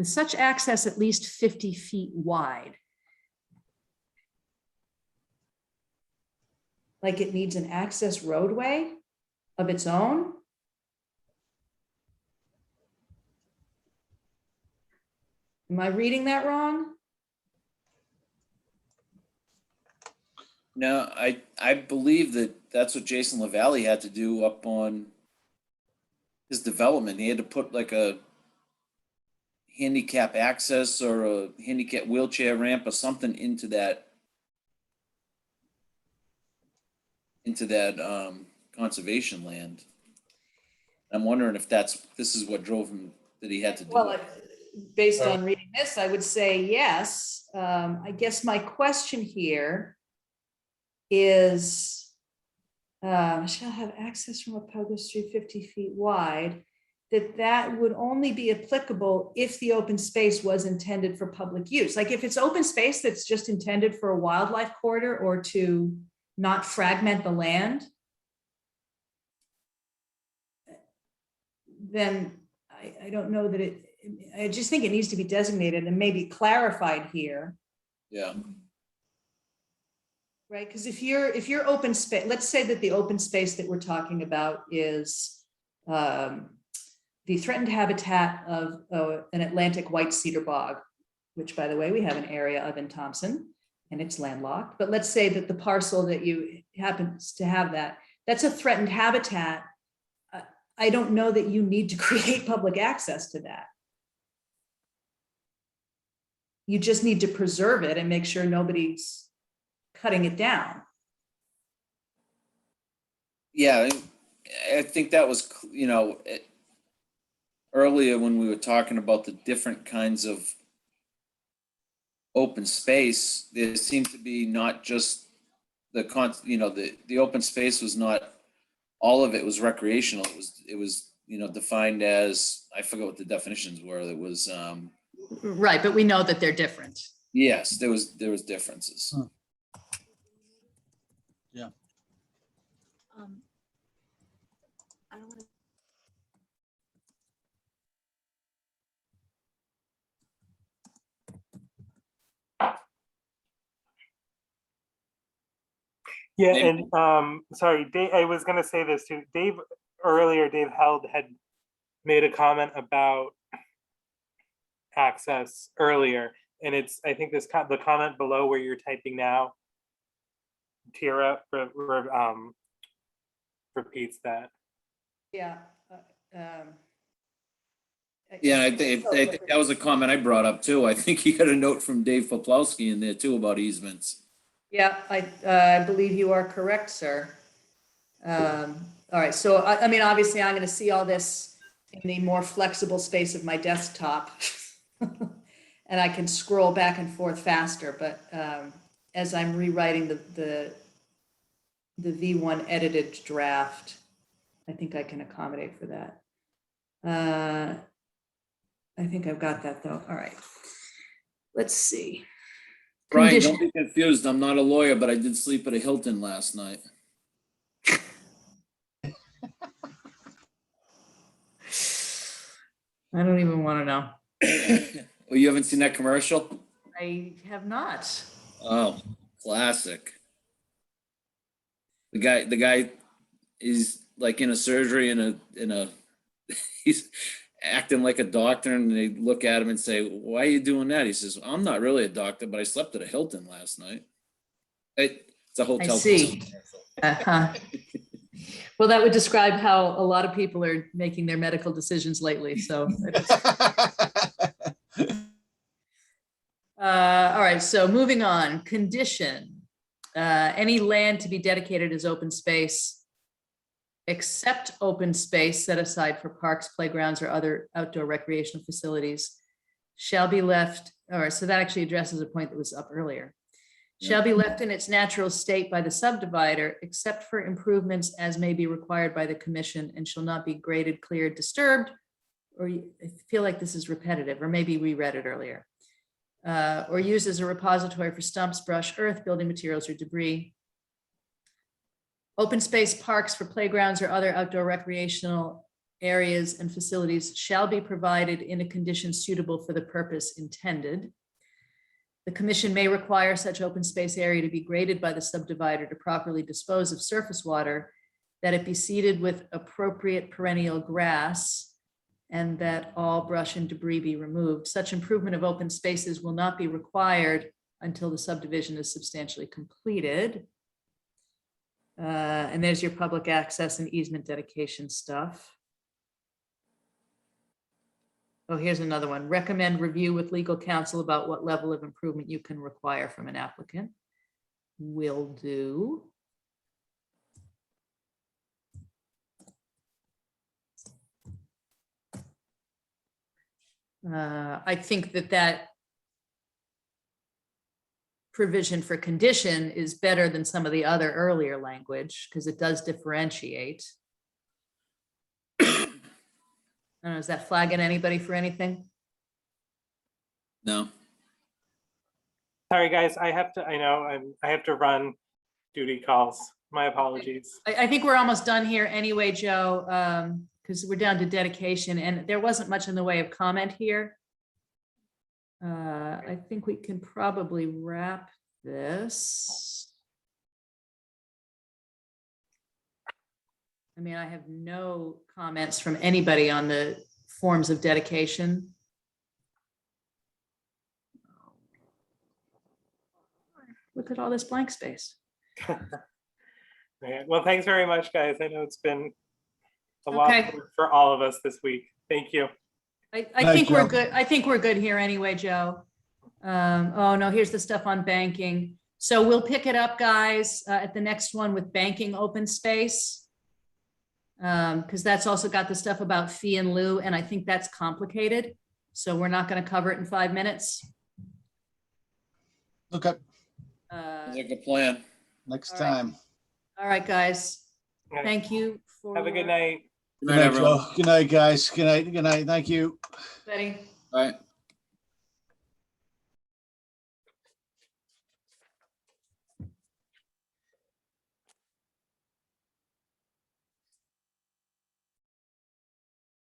such access at least 50 feet wide. Like it needs an access roadway of its own? Am I reading that wrong? No, I believe that that's what Jason LaValle had to do up on his development. He had to put like a handicap access or a handicap wheelchair ramp or something into that conservation land. I'm wondering if this is what drove him, that he had to do Well, it. based on reading this, I would say yes. I guess my question here is, shall have access from a public street 50 feet wide, that would only be applicable if the open space was intended for public use. Like if it's open space that's just intended for a wildlife corridor or to not fragment the land, then I don't know that I just think it needs to be designated and maybe clarified here. Yeah. Right, because if you're open space, let's say that the open space that we're talking about is the threatened habitat of an Atlantic white cedar bog, which by the way, we have an area of in Thompson and it's landlocked. But let's say that the parcel that you happens to have that's a threatened habitat. I don't know that you need to create public access to that. You just need to preserve it and make sure nobody's cutting it down. Yeah, I think that was, you know, earlier when we were talking about the different kinds of open space, there seemed to be not just the open space was not, all of it was recreational. It was, you know, defined as, I forget what the definitions were. It was, Right, but we know that they're different. yes, there was differences. Huh. Yeah. I don't want to. Yeah, Dave? and sorry, Dave, I was gonna say this too. Dave Held had made a comment about access earlier, and it's, I think the comment below where you're typing now, Tira repeats that. Yeah. Yeah, I think that was a comment I brought up too. I think you got a note from Dave Poplawski in there too about easements. Yeah, I believe you are correct, sir. All right, so I mean, obviously, I'm going to see all this in the more flexible space of my desktop. And I can scroll back and forth faster, but as I'm rewriting the V1 edited draft, I think I can accommodate for that. I think I've got that though. All right. Let's see. Brian, Condition- don't be confused. I'm not a lawyer, but I did sleep at a Hilton last night. I don't even want to know. Oh, you haven't seen that commercial? I have not. Oh, classic. The guy is like in a surgery in a he's acting like a doctor, and they look at him and say, "Why are you doing that?" He says, "I'm not really a doctor, but I slept at a Hilton last night." It's a hotel. I see. Uh-huh. Well, that would describe how a lot of people are making their medical decisions lately. So, all right. So moving on, condition, any land to be dedicated as open space, except open space set aside for parks, playgrounds, or other outdoor recreational facilities shall be left, or so that actually addresses a point that was up earlier. Shall be left in its natural state by the subdivider, except for improvements as may be required by the commission, and shall not be graded, cleared, disturbed, or I feel like this is repetitive, or maybe we read it earlier, or used as a repository for stumps, brush, earth, building materials, or debris. Open space parks for playgrounds or other outdoor recreational areas and facilities shall be provided in a condition suitable for the purpose intended. The commission may require such open space area to be graded by the subdivider to properly dispose of surface water, that it be seeded with appropriate perennial grass, and that all brush and debris be removed. Such improvement of open spaces will not be required until the subdivision is substantially completed. And there's your public access and easement dedication stuff. Oh, here's another one. Recommend review with legal counsel about what level of improvement you can require from an applicant. Will do. I think that provision for condition is better than some of the other earlier language because it does differentiate. I don't know, is that flagging anybody for anything? No. Sorry, guys, I have to run duty calls. My apologies. I think we're almost done here anyway, Joe, because we're down to dedication and there wasn't much in the way of comment here. I think we can probably wrap this. I mean, I have no comments from anybody on the forms of dedication. Look at all this blank space. Okay. Well, thanks very much, guys. I know it's been a lot Okay. for all of us this week. Thank you. I think we're good. I think we're good here anyway, Joe. Oh no, here's the stuff on banking. So we'll pick it up, guys, at the next one with banking open space. Because that's also got the stuff about fee and lieu, and I think that's complicated. So we're not going to cover it in 5 minutes. Okay, Sounds like a plan. next All right. time. All right, guys. Okay. Thank you for. Have a good night. Good Good night, night, everyone. Joe. Good night, guys. Good night. Good night. Thank you. Betty. All right.